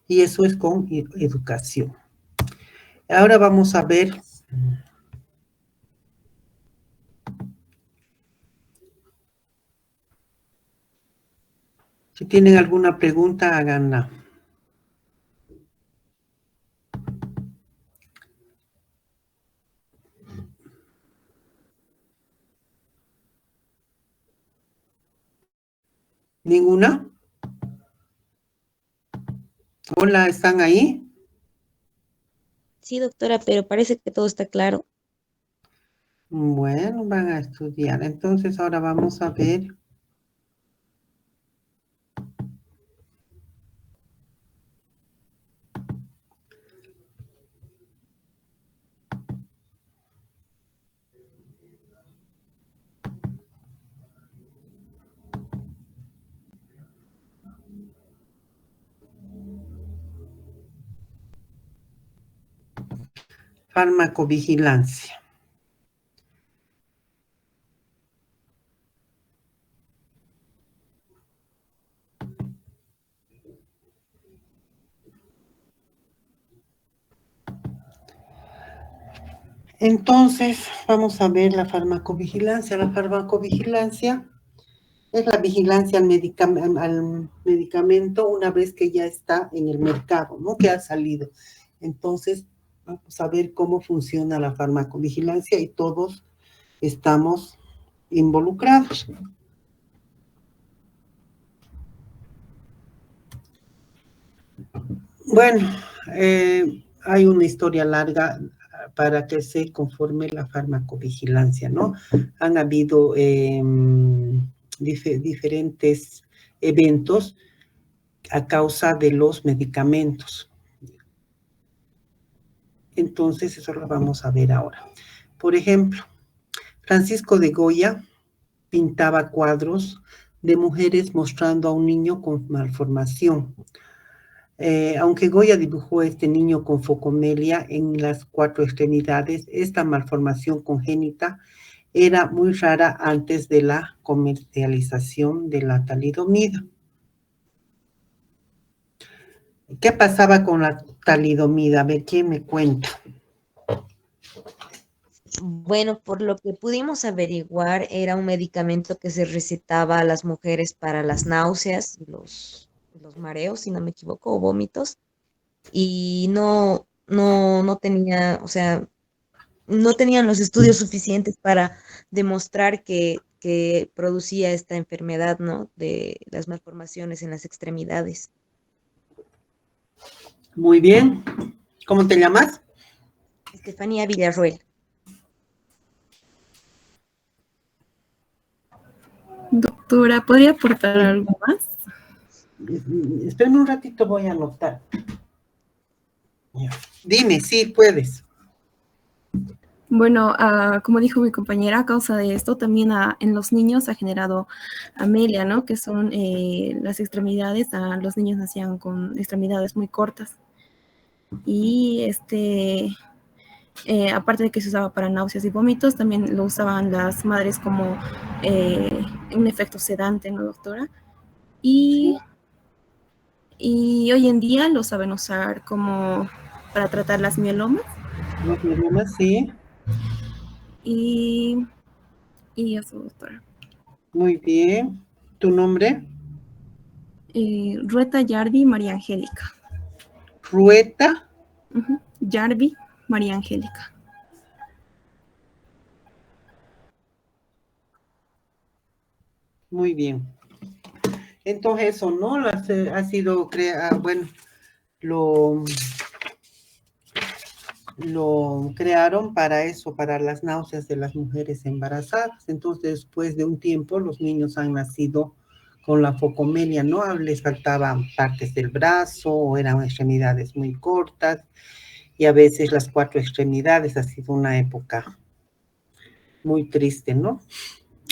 Y eso es con educación. Ahora vamos a ver si tienen alguna pregunta, háganla. ¿Ninguna? Hola, ¿están ahí? Sí, doctora, pero parece que todo está claro. Bueno, van a estudiar. Entonces ahora vamos a ver. Farmacovigilancia. Entonces, vamos a ver la farmacovigilancia. La farmacovigilancia es la vigilancia al medicamento una vez que ya está en el mercado, ¿no? Que ha salido. Entonces, vamos a ver cómo funciona la farmacovigilancia y todos estamos involucrados. Bueno, hay una historia larga para que se conforme la farmacovigilancia, ¿no? Han habido diferentes eventos a causa de los medicamentos. Entonces, eso lo vamos a ver ahora. Por ejemplo, Francisco de Goya pintaba cuadros de mujeres mostrando a un niño con malformación. Aunque Goya dibujó a este niño con focomelia en las 4 extremidades, esta malformación congénita era muy rara antes de la comercialización de la talidomida. ¿Qué pasaba con la talidomida? A ver, ¿quién me cuenta? Bueno, por lo que pudimos averiguar, era un medicamento que se recetaba a las mujeres para las náuseas y los los mareos, si no me equivoco, o vómitos, y no tenía, o sea, no tenían los estudios suficientes para demostrar que producía esta enfermedad, ¿no? De las malformaciones en las extremidades. Muy bien. ¿Cómo te llamas? Estefanía Villarroel. Doctora, ¿podría aportar Sí. algo más? Espérame un ratito, voy a anotar. Ya. Dime, sí, puedes. Bueno, como dijo mi compañera, a causa de esto también en los niños ha generado amelia, ¿no? Que son las extremidades, los niños nacían con extremidades muy cortas. Y aparte de que se usaba para náuseas y vómitos, también lo usaban las madres como un efecto sedante, ¿no, doctora? Y, y hoy en día lo saben usar como para tratar las mielomas. Los mielomas, sí. Y eso, doctora. Muy bien. ¿Tu nombre? Rueta Yardi María Angélica. Rueta. Yardi María Angélica. Muy bien. Entonces eso, ¿no? Ha sido bueno, lo crearon para eso, para las náuseas de las mujeres embarazadas. Entonces, después de un tiempo, los niños han nacido con la focomelia, ¿no? Les faltaban partes del brazo o eran extremidades muy cortas y a veces las 4 extremidades. Ha sido una época muy triste, ¿no?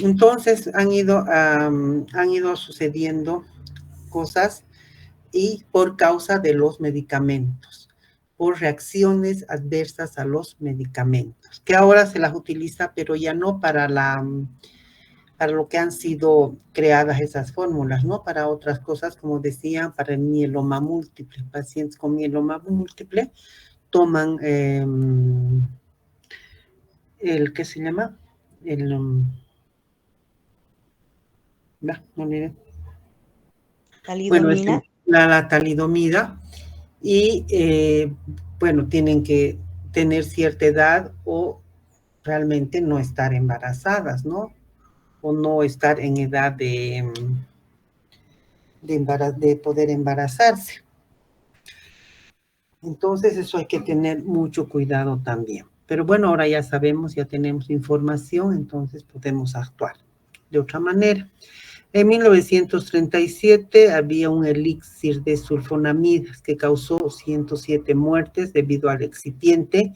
Entonces han ido sucediendo cosas y por causa de los medicamentos, por reacciones adversas a los medicamentos, que ahora se las utiliza, pero ya no para lo que han sido creadas esas fórmulas, ¿no? Para otras cosas, como decía, para el mieloma múltiple. Pacientes con mieloma múltiple toman ¿qué se llama? No olvidé. Bueno, Talidomida. la talidomida y, bueno, tienen que tener cierta edad o realmente no estar embarazadas, ¿no? O no estar en edad de poder embarazarse. Entonces, eso hay que tener mucho cuidado también. Pero bueno, ahora ya sabemos, ya tenemos información, entonces podemos actuar de otra manera. En 1937 había un elixir de sulfonamidas que causó 107 muertes debido al excipiente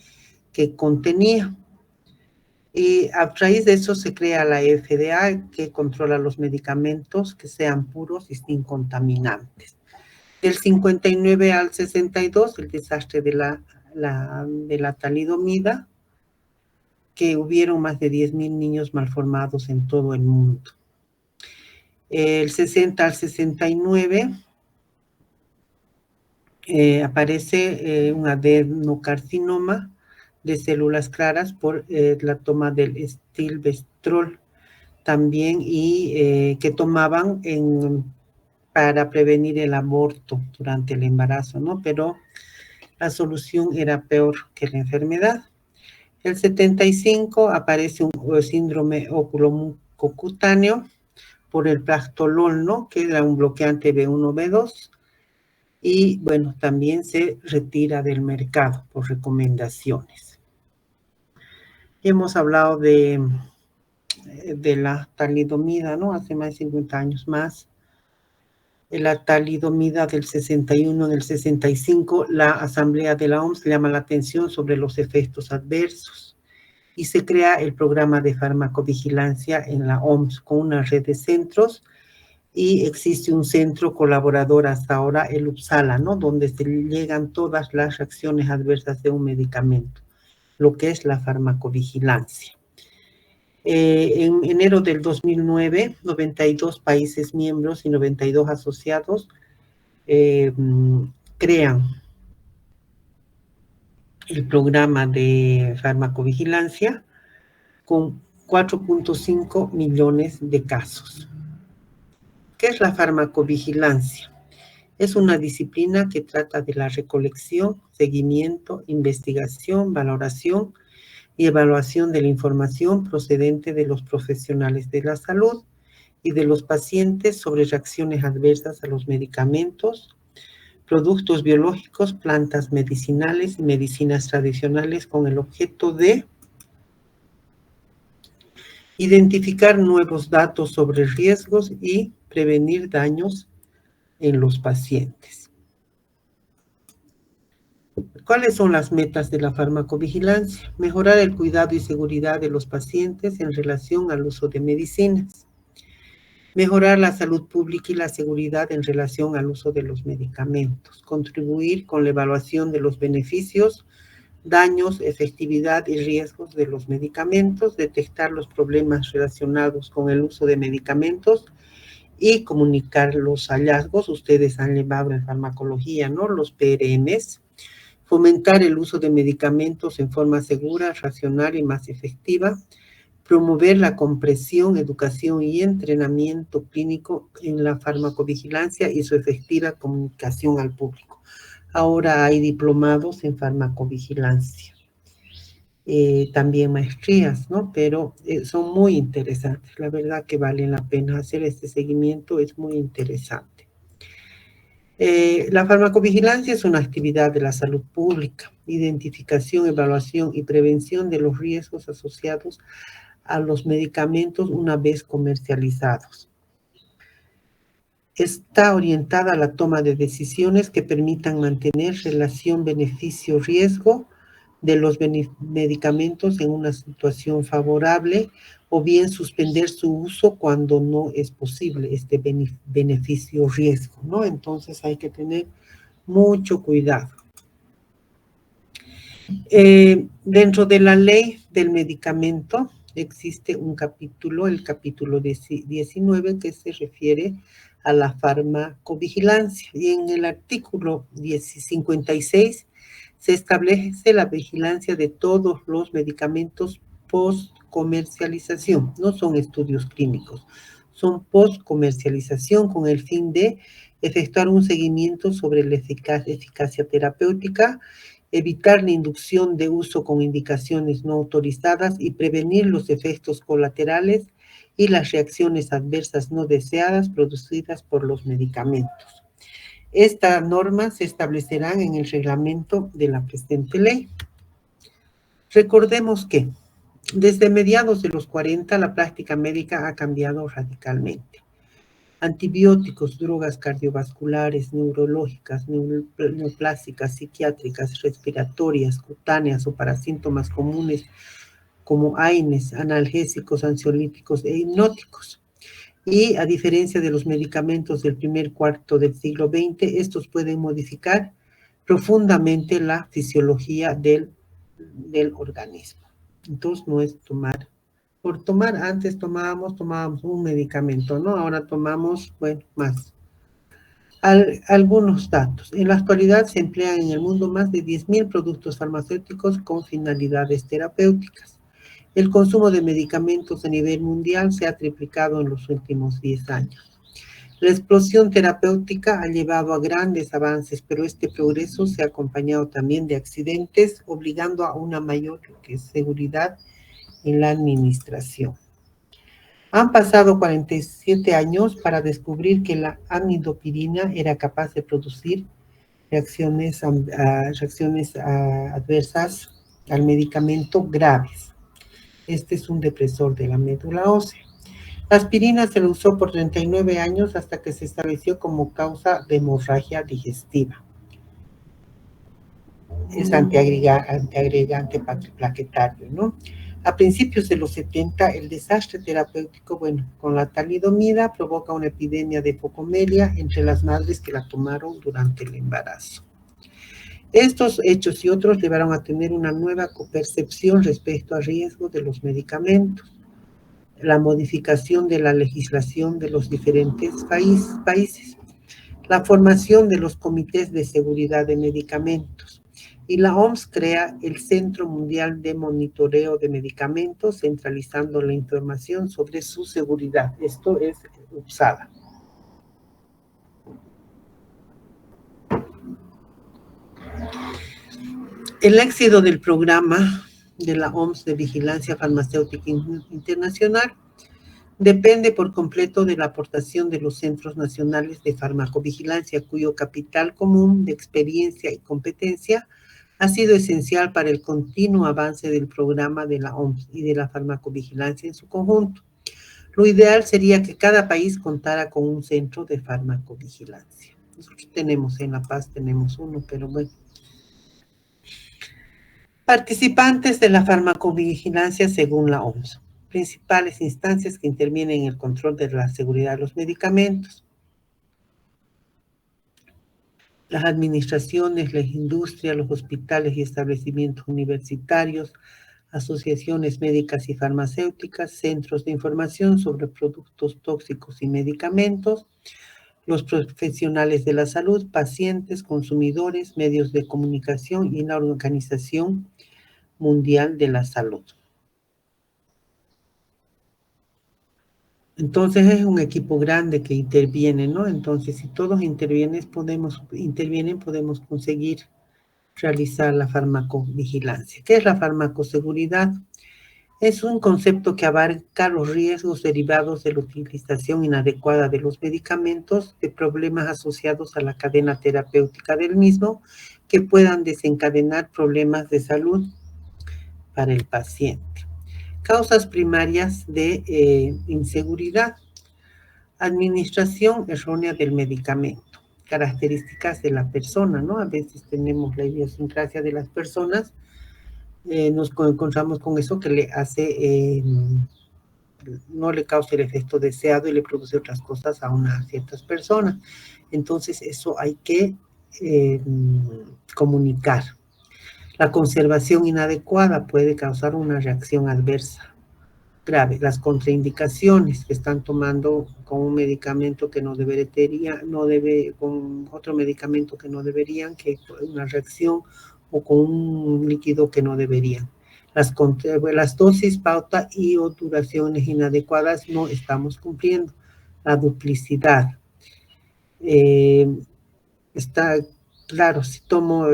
que contenía. Y a raíz de eso se crea la FDA, que controla los medicamentos que sean puros y sin contaminantes. Del 59 al 62, el desastre de la talidomida, que hubieron más de 10,000 niños malformados en todo el mundo. El 60 al 69 aparece un adenocarcinoma de células claras por la toma del estilbestrol también, y que tomaban para prevenir el aborto durante el embarazo, ¿no? Pero la solución era peor que la enfermedad. El 75 aparece un síndrome oculomucocutáneo por el prastolol, ¿no? Que era un bloqueante B1, B2, y bueno, también se retira del mercado por recomendaciones. Hemos hablado de la talidomida, ¿no? Hace más de 50 años más. La talidomida del 61, del 65, la Asamblea de la OMS llama la atención sobre los efectos adversos y se crea el programa de farmacovigilancia en la OMS con una red de centros, y existe un centro colaborador hasta ahora, el UPSALA, ¿no? Donde se llegan todas las reacciones adversas de un medicamento, lo que es la farmacovigilancia. En enero del 2009, 92 países miembros y 92 asociados crean el programa de farmacovigilancia con 4.5 millones de casos. ¿Qué es la farmacovigilancia? Es una disciplina que trata de la recolección, seguimiento, investigación, valoración y evaluación de la información procedente de los profesionales de la salud y de los pacientes sobre reacciones adversas a los medicamentos, productos biológicos, plantas medicinales y medicinas tradicionales con el objeto de identificar nuevos datos sobre riesgos y prevenir daños en los pacientes. ¿Cuáles son las metas de la farmacovigilancia? Mejorar el cuidado y seguridad de los pacientes en relación al uso de medicinas. Mejorar la salud pública y la seguridad en relación al uso de los medicamentos. Contribuir con la evaluación de los beneficios, daños, efectividad y riesgos de los medicamentos. Detectar los problemas relacionados con el uso de medicamentos y comunicar los hallazgos. Ustedes han llevado en farmacología, ¿no? Los PRMs. Fomentar el uso de medicamentos en forma segura, racional y más efectiva. Promover la comprensión, educación y entrenamiento clínico en la farmacovigilancia y su efectiva comunicación al público. Ahora hay diplomados en farmacovigilancia. También maestrías, ¿no? Pero son muy interesantes. La verdad que vale la pena hacer este seguimiento, es muy interesante. La farmacovigilancia es una actividad de la salud pública, identificación, evaluación y prevención de los riesgos asociados a los medicamentos una vez comercializados. Está orientada a la toma de decisiones que permitan mantener relación beneficio-riesgo de los medicamentos en una situación favorable o bien suspender su uso cuando no es posible este beneficio-riesgo, ¿no? Entonces hay que tener mucho cuidado. Dentro de la ley del medicamento existe un capítulo, el capítulo 19, que se refiere a la farmacovigilancia. Y en el artículo 56 se establece la vigilancia de todos los medicamentos post-comercialización. No son estudios clínicos, son post-comercialización con el fin de efectuar un seguimiento sobre la eficacia terapéutica, evitar la inducción de uso con indicaciones no autorizadas y prevenir los efectos colaterales y las reacciones adversas no deseadas producidas por los medicamentos. Estas normas se establecerán en el reglamento de la presente ley. Recordemos que desde mediados de los 40 la práctica médica ha cambiado radicalmente. Antibióticos, drogas cardiovasculares, neurológicas, neoplásicas, psiquiátricas, respiratorias, cutáneas o para síntomas comunes como AINES, analgésicos, ansiolíticos e hipnóticos. Y a diferencia de los medicamentos del primer cuarto del siglo XX, estos pueden modificar profundamente la fisiología del organismo. Entonces no es tomar por tomar. Antes tomábamos un medicamento, ¿no? Ahora tomamos, bueno, más. Algunos datos. En la actualidad se emplean en el mundo más de 10.000 productos farmacéuticos con finalidades terapéuticas. El consumo de medicamentos a nivel mundial se ha triplicado en los últimos 10 años. La explosión terapéutica ha llevado a grandes avances, pero este progreso se ha acompañado también de accidentes, obligando a una mayor seguridad en la administración. Han pasado 47 años para descubrir que la amidopirina era capaz de producir reacciones adversas al medicamento graves. Este es un depresor de la médula ósea. La aspirina se la usó por 39 años hasta que se estableció como causa de hemorragia digestiva. Es antiagregante plaquetario, ¿no? A principios de los 70, el desastre terapéutico, con la talidomida, provoca una epidemia de focomelia entre las madres que la tomaron durante el embarazo. Estos hechos y otros llevaron a tener una nueva percepción respecto al riesgo de los medicamentos, la modificación de la legislación de los diferentes países, la formación de los comités de seguridad de medicamentos, y la OMS crea el Centro Mundial de Monitoreo de Medicamentos, centralizando la información sobre su seguridad. Esto es UPSADA. El éxito del programa de la OMS de Vigilancia Farmacéutica Internacional depende por completo de la aportación de los Centros Nacionales de Farmacovigilancia, cuyo capital común de experiencia y competencia ha sido esencial para el continuo avance del programa de la OMS y de la farmacovigilancia en su conjunto. Lo ideal sería que cada país contara con un centro de farmacovigilancia. Nosotros tenemos en La Paz, tenemos uno, pero bueno. Participantes de la farmacovigilancia según la OMS. Principales instancias que intervienen en el control de la seguridad de los medicamentos. Las administraciones, la industria, los hospitales y establecimientos universitarios, asociaciones médicas y farmacéuticas, centros de información sobre productos tóxicos y medicamentos, los profesionales de la salud, pacientes, consumidores, medios de comunicación y la Organización Mundial de la Salud. Entonces es un equipo grande que interviene, ¿no? Entonces, si todos intervienen, podemos conseguir realizar la farmacovigilancia. ¿Qué es la farmacoseguridad? Es un concepto que abarca los riesgos derivados de la utilización inadecuada de los medicamentos, de problemas asociados a la cadena terapéutica del mismo, que puedan desencadenar problemas de salud para el paciente. Causas primarias de inseguridad. Administración errónea del medicamento. Características de la persona, ¿no? A veces tenemos la idiosincrasia de las personas, nos encontramos con eso que le hace, no le causa el efecto deseado y le produce otras cosas a unas ciertas personas. Entonces, eso hay que comunicar. La conservación inadecuada puede causar una reacción adversa grave. Las contraindicaciones que están tomando con un medicamento que no debería, con otro medicamento que no deberían, que una reacción o con un líquido que no deberían. Las dosis, pauta y o duraciones inadecuadas no estamos cumpliendo. La duplicidad. Está claro, si tomo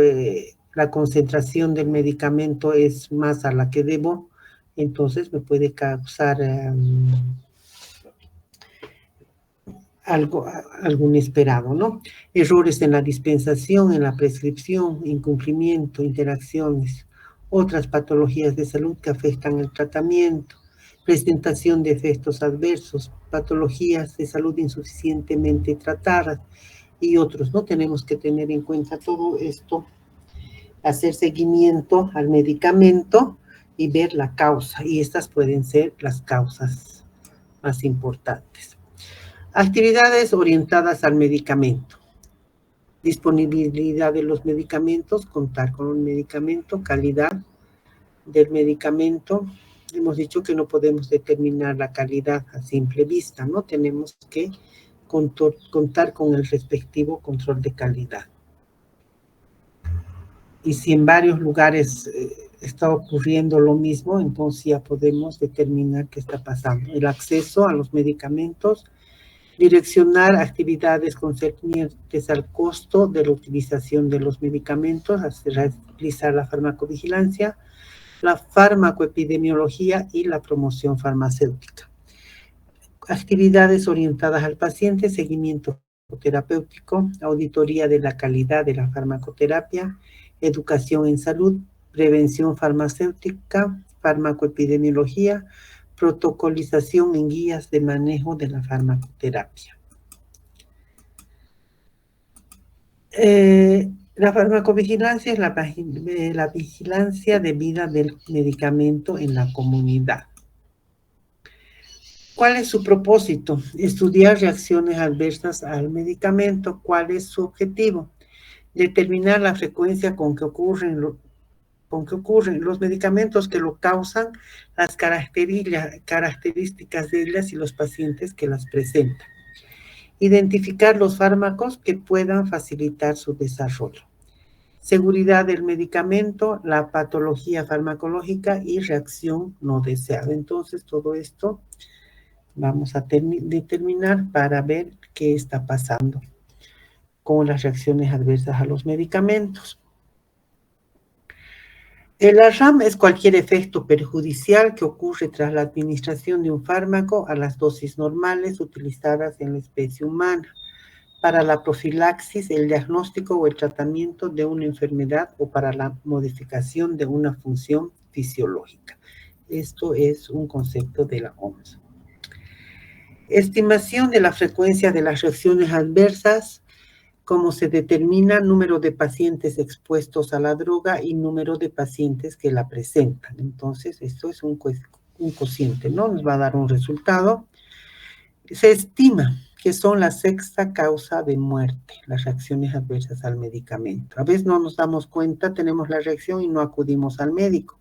la concentración del medicamento es más a la que debo, entonces me puede causar algo inesperado, ¿no? Errores en la dispensación, en la prescripción, incumplimiento, interacciones, otras patologías de salud que afectan el tratamiento, presentación de efectos adversos, patologías de salud insuficientemente tratadas y otros, ¿no? Tenemos que tener en cuenta todo esto, hacer seguimiento al medicamento y ver la causa, y estas pueden ser las causas más importantes. Actividades orientadas al medicamento. Disponibilidad de los medicamentos, contar con un medicamento, calidad del medicamento. Hemos dicho que no podemos determinar la calidad a simple vista, ¿no? Tenemos que contar con el respectivo control de calidad. Y si en varios lugares está ocurriendo lo mismo, entonces ya podemos determinar qué está pasando. El acceso a los medicamentos, direccionar actividades concernientes al costo de la utilización de los medicamentos, realizar la farmacovigilancia, la farmacoepidemiología y la promoción farmacéutica. Actividades orientadas al paciente, seguimiento terapéutico, auditoría de la calidad de la farmacoterapia, educación en salud, prevención farmacéutica, farmacoepidemiología, protocolización en guías de manejo de la farmacoterapia. La farmacovigilancia es la vigilancia debida del medicamento en la comunidad. ¿Cuál es su propósito? Estudiar reacciones adversas al medicamento. ¿Cuál es su objetivo? Determinar la frecuencia con que ocurren los medicamentos que lo causan, las características de ellas y los pacientes que las presentan. Identificar los fármacos que puedan facilitar su desarrollo. Seguridad del medicamento, la patología farmacológica y reacción no deseada. Entonces, todo esto vamos a determinar para ver qué está pasando con las reacciones adversas a los medicamentos. La RAM es cualquier efecto perjudicial que ocurre tras la administración de un fármaco a las dosis normales utilizadas en la especie humana para la profilaxis, el diagnóstico o el tratamiento de una enfermedad o para la modificación de una función fisiológica. Esto es un concepto de la OMS. Estimación de la frecuencia de las reacciones adversas, cómo se determina número de pacientes expuestos a la droga y número de pacientes que la presentan. Entonces, esto es un cociente, ¿no? Nos va a dar un resultado. Se estima que son la sexta causa de muerte, las reacciones adversas al medicamento. A veces no nos damos cuenta, tenemos la reacción y no acudimos al médico.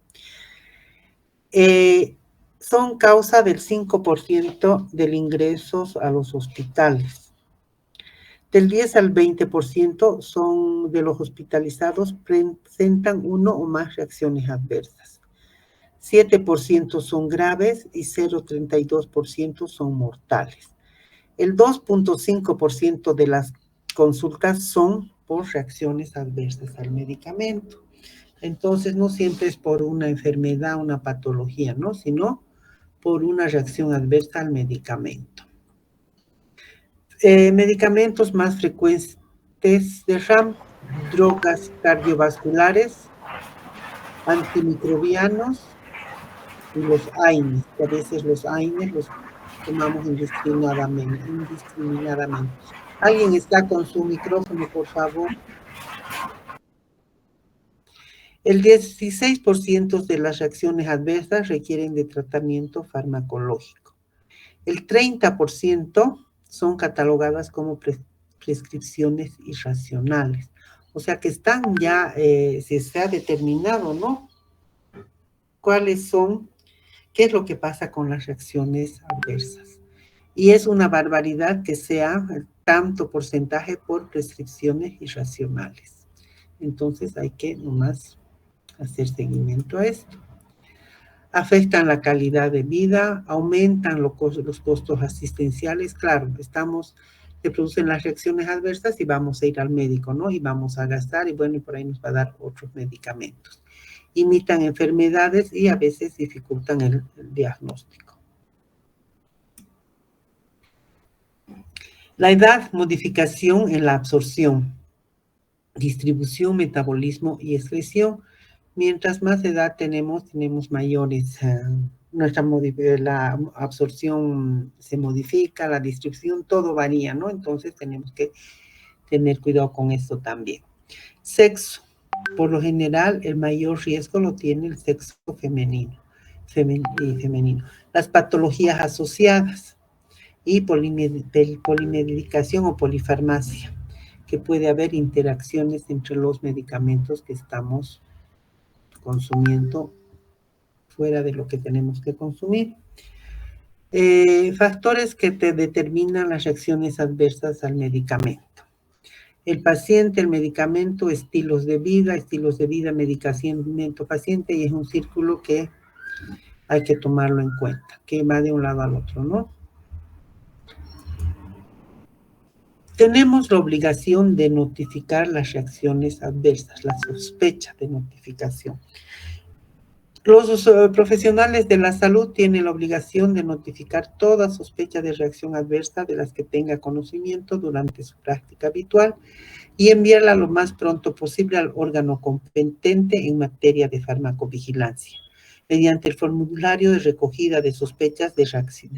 Son causa del 5% del ingresos a los hospitales. Del 10 al 20% son de los hospitalizados presentan uno o más reacciones adversas. 7% son graves y 0,32% son mortales. El 2,5% de las consultas son por reacciones adversas al medicamento. Entonces, no siempre es por una enfermedad, una patología, ¿no? Sino por una reacción adversa al medicamento. Medicamentos más frecuentes de RAM, drogas cardiovasculares, antimicrobianos y los AINES, que a veces los AINES los tomamos indiscriminadamente. ¿Alguien está con su micrófono, por favor? El 16% de las reacciones adversas requieren de tratamiento farmacológico. El 30% son catalogadas como prescripciones irracionales. O sea que están ya, se ha determinado, ¿no? ¿Cuáles son? ¿Qué es lo que pasa con las reacciones adversas? Y es una barbaridad que sea tanto porcentaje por prescripciones irracionales. Entonces hay que nomás hacer seguimiento a esto. Afectan la calidad de vida, aumentan los costos asistenciales. Claro, se producen las reacciones adversas y vamos a ir al médico, ¿no? Y vamos a gastar y bueno, y por ahí nos va a dar otros medicamentos. Imitan enfermedades y a veces dificultan el diagnóstico. La edad, modificación en la absorción, distribución, metabolismo y excreción. Mientras más edad tenemos mayores, la absorción se modifica, la distribución, todo varía, ¿no? Entonces tenemos que tener cuidado con esto también. Sexo. Por lo general, el mayor riesgo lo tiene el sexo femenino. Las patologías asociadas y polimedicación o polifarmacia, que puede haber interacciones entre los medicamentos que estamos consumiendo fuera de lo que tenemos que consumir. Factores que te determinan las reacciones adversas al medicamento. El paciente, el medicamento, estilos de vida, medicamento, paciente, y es un círculo que hay que tomarlo en cuenta, que va de un lado al otro, ¿no? Tenemos la obligación de notificar las reacciones adversas, la sospecha de notificación. Los profesionales de la salud tienen la obligación de notificar toda sospecha de reacción adversa de las que tenga conocimiento durante su práctica habitual y enviarla lo más pronto posible al órgano competente en materia de farmacovigilancia, mediante el formulario de recogida de sospechas de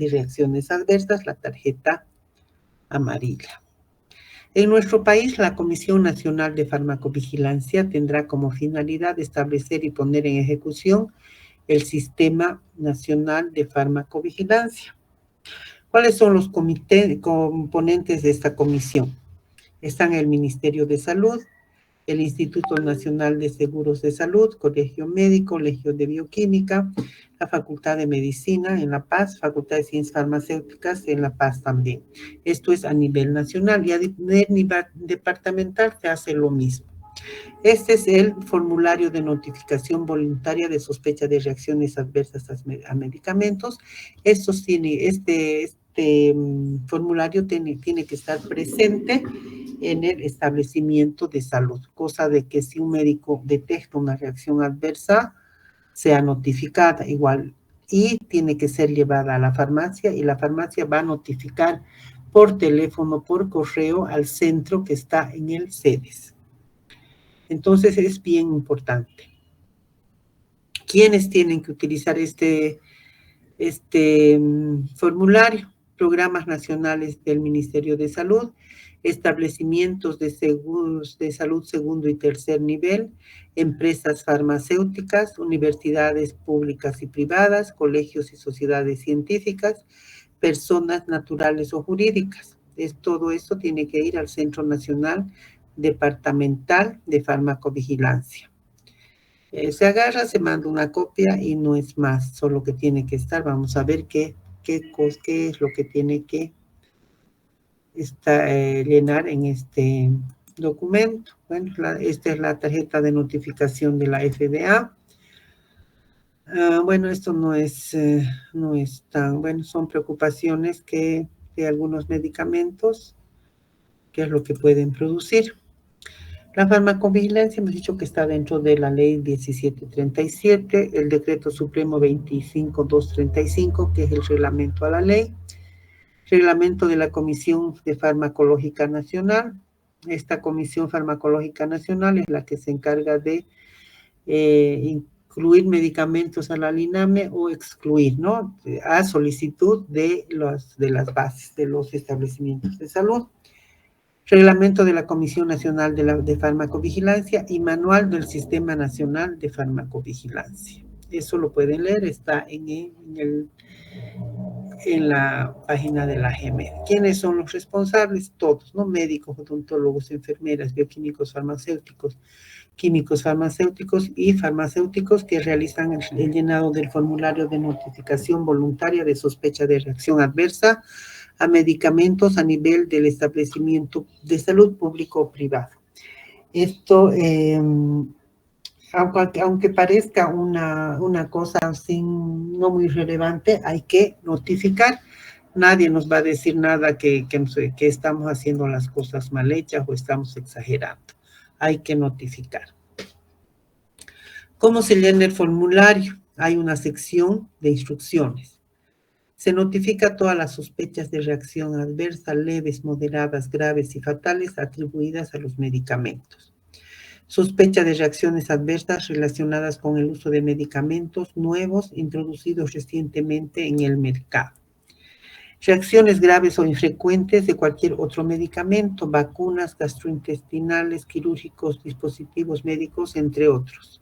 reacciones adversas, la tarjeta amarilla. En nuestro país, la Comisión Nacional de Farmacovigilancia tendrá como finalidad establecer y poner en ejecución el Sistema Nacional de Farmacovigilancia. ¿Cuáles son los componentes de esta comisión? Están el Ministerio de Salud, el Instituto Nacional de Seguros de Salud, Colegio Médico, Colegio de Bioquímica, la Facultad de Medicina en La Paz, Facultad de Ciencias Farmacéuticas en La Paz también. Esto es a nivel nacional y a nivel departamental se hace lo mismo. Este es el formulario de notificación voluntaria de sospecha de reacciones adversas a medicamentos. Este formulario tiene que estar presente en el establecimiento de salud, cosa de que si un médico detecta una reacción adversa, sea notificada igual y tiene que ser llevada a la farmacia y la farmacia va a notificar por teléfono, por correo al centro que está en el CEDES. Entonces es bien importante. ¿Quiénes tienen que utilizar este formulario? Programas nacionales del Ministerio de Salud, establecimientos de salud segundo y tercer nivel, empresas farmacéuticas, universidades públicas y privadas, colegios y sociedades científicas, personas naturales o jurídicas. Todo esto tiene que ir al Centro Nacional Departamental de Farmacovigilancia. Se agarra, se manda una copia y no es más, solo que tiene que estar. Vamos a ver qué es lo que tiene que llenar en este documento. Bueno, esta es la tarjeta de notificación de la FDA. Bueno, esto no es tan, bueno, son preocupaciones de algunos medicamentos, qué es lo que pueden producir. La farmacovigilancia hemos dicho que está dentro de la ley 1737, el decreto supremo 25235, que es el reglamento a la ley, reglamento de la Comisión de Farmacológica Nacional. Esta Comisión Farmacológica Nacional es la que se encarga de incluir medicamentos a la LINAME o excluir, ¿no? A solicitud de las bases de los establecimientos de salud. Reglamento de la Comisión Nacional de Farmacovigilancia y Manual del Sistema Nacional de Farmacovigilancia. Eso lo pueden leer, está en la página de la GEMED. ¿Quiénes son los responsables? Todos, ¿no? Médicos, odontólogos, enfermeras, bioquímicos farmacéuticos, químicos farmacéuticos y farmacéuticos que realizan el llenado del formulario de notificación voluntaria de sospecha de reacción adversa a medicamentos a nivel del establecimiento de salud público o privado. Esto, aunque parezca una cosa no muy relevante, hay que notificar. Nadie nos va a decir nada que estamos haciendo las cosas mal hechas o estamos exagerando. Hay que notificar. ¿Cómo se llena el formulario? Hay una sección de instrucciones. Se notifica todas las sospechas de reacción adversa, leves, moderadas, graves y fatales atribuidas a los medicamentos. Sospecha de reacciones adversas relacionadas con el uso de medicamentos nuevos introducidos recientemente en el mercado. Reacciones graves o infrecuentes de cualquier otro medicamento, vacunas, gastrointestinales, quirúrgicos, dispositivos médicos, entre otros.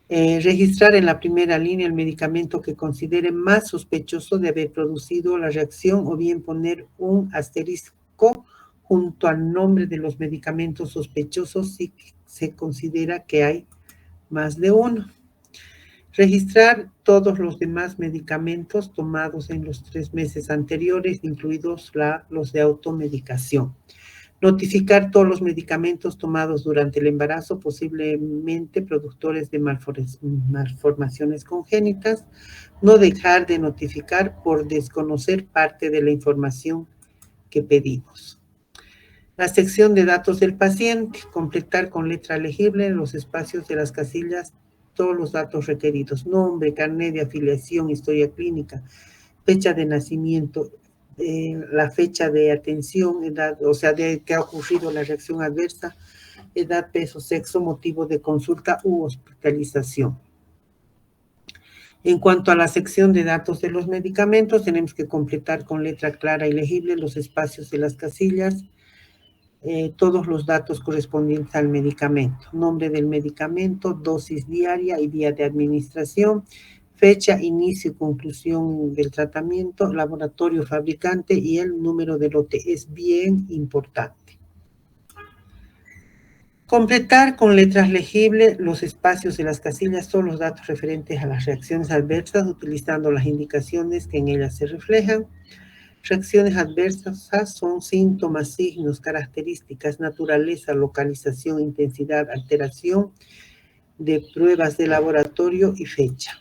Registrar en la primera línea el medicamento que considere más sospechoso de haber producido la reacción o bien poner un asterisco junto al nombre de los medicamentos sospechosos si se considera que hay más de uno. Registrar todos los demás medicamentos tomados en los 3 meses anteriores, incluidos los de automedicación. Notificar todos los medicamentos tomados durante el embarazo, posiblemente productores de malformaciones congénitas. No dejar de notificar por desconocer parte de la información que pedimos. La sección de datos del paciente. Completar con letra legible los espacios de las casillas todos los datos requeridos. Nombre, carnet de afiliación, historia clínica, fecha de nacimiento, la fecha de atención, edad, o sea, de que ha ocurrido la reacción adversa, edad, peso, sexo, motivo de consulta u hospitalización. En cuanto a la sección de datos de los medicamentos, tenemos que completar con letra clara y legible los espacios de las casillas, todos los datos correspondientes al medicamento, nombre del medicamento, dosis diaria y día de administración, fecha, inicio y conclusión del tratamiento, laboratorio, fabricante y el número de lote. Es bien importante. Completar con letras legibles los espacios de las casillas, todos los datos referentes a las reacciones adversas, utilizando las indicaciones que en ellas se reflejan. Reacciones adversas son síntomas, signos, características, naturaleza, localización, intensidad, alteración de pruebas de laboratorio y fecha.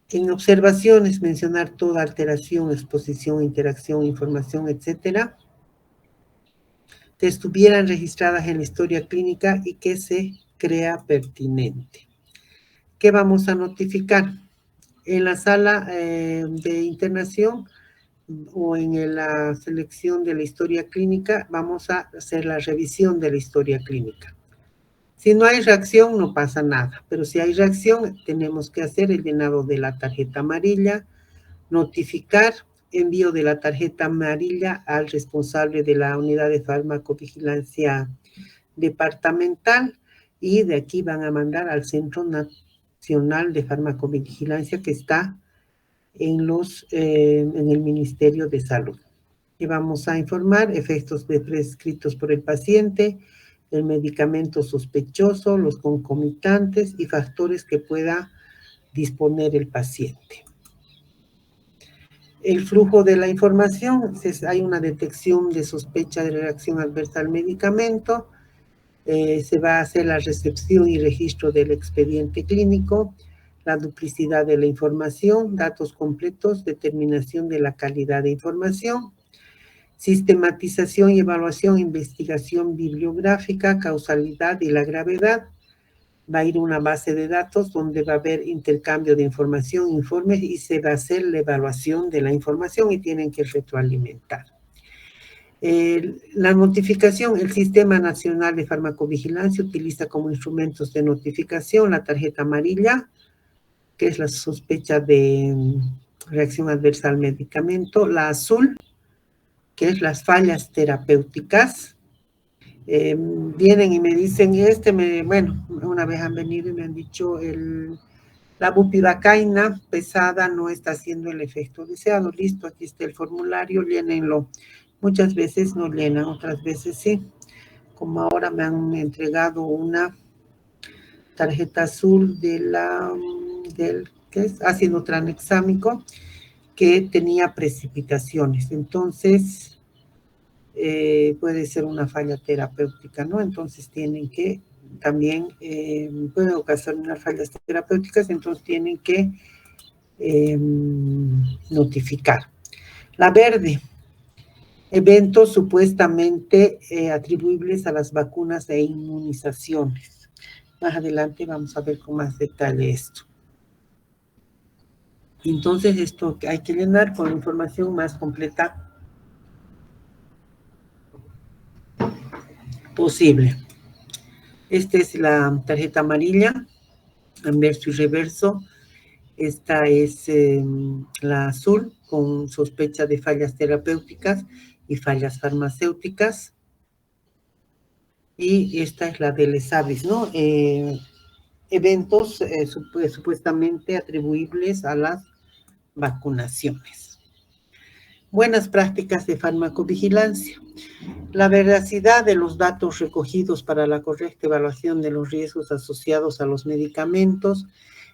En observaciones, mencionar toda alteración, exposición, interacción, información, etcétera, que estuvieran registradas en la historia clínica y que se crea pertinente. ¿Qué vamos a notificar? En la sala de internación o en la selección de la historia clínica, vamos a hacer la revisión de la historia clínica. Si no hay reacción, no pasa nada, pero si hay reacción, tenemos que hacer el llenado de la tarjeta amarilla, notificar envío de la tarjeta amarilla al responsable de la unidad de farmacovigilancia departamental y de aquí van a mandar al Centro Nacional de Farmacovigilancia que está en el Ministerio de Salud. Y vamos a informar efectos prescritos por el paciente, el medicamento sospechoso, los concomitantes y factores que pueda disponer el paciente. El flujo de la información, hay una detección de sospecha de reacción adversa al medicamento, se va a hacer la recepción y registro del expediente clínico, la duplicidad de la información, datos completos, determinación de la calidad de información, sistematización y evaluación, investigación bibliográfica, causalidad y la gravedad. Va a ir una base de datos donde va a haber intercambio de información, informes y se va a hacer la evaluación de la información y tienen que retroalimentar. La notificación, el Sistema Nacional de Farmacovigilancia utiliza como instrumentos de notificación la tarjeta amarilla, que es la sospecha de reacción adversa al medicamento, la azul, que es las fallas terapéuticas. Vienen y me dicen, bueno, una vez han venido y me han dicho, la bupivacaína pesada no está haciendo el efecto deseado. Listo, aquí está el formulario, llénenlo. Muchas veces no llenan, otras veces sí. Como ahora me han entregado una tarjeta azul del ¿qué es? Ácido tranexámico que tenía precipitaciones. Entonces, puede ser una falla terapéutica, ¿no? Entonces tienen que también, pueden ocasionar fallas terapéuticas, entonces tienen que notificar. La verde, eventos supuestamente atribuibles a las vacunas e inmunizaciones. Más adelante vamos a ver con más detalle esto. Entonces esto hay que llenar con la información más completa posible. Esta es la tarjeta amarilla, anverso y reverso. Esta es la azul, con sospecha de fallas terapéuticas y fallas farmacéuticas. Y esta es la del ESAVIS, ¿no? Eventos supuestamente atribuibles a las vacunaciones. Buenas prácticas de farmacovigilancia. La veracidad de los datos recogidos para la correcta evaluación de los riesgos asociados a los medicamentos,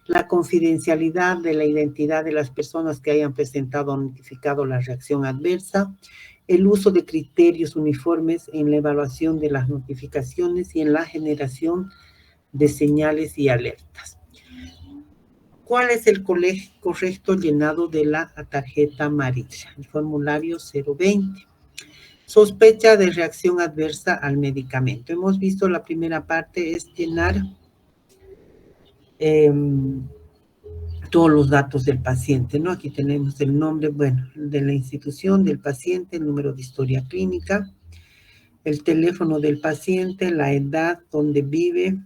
la confidencialidad de la identidad de las personas que hayan presentado o notificado la reacción adversa, el uso de criterios uniformes en la evaluación de las notificaciones y en la generación de señales y alertas. ¿Cuál es el correcto llenado de la tarjeta amarilla? El formulario 020. Sospecha de reacción adversa al medicamento. Hemos visto la primera parte es llenar todos los datos del paciente, ¿no? Aquí tenemos el nombre, bueno, de la institución, del paciente, el número de historia clínica, el teléfono del paciente, la edad, donde vive,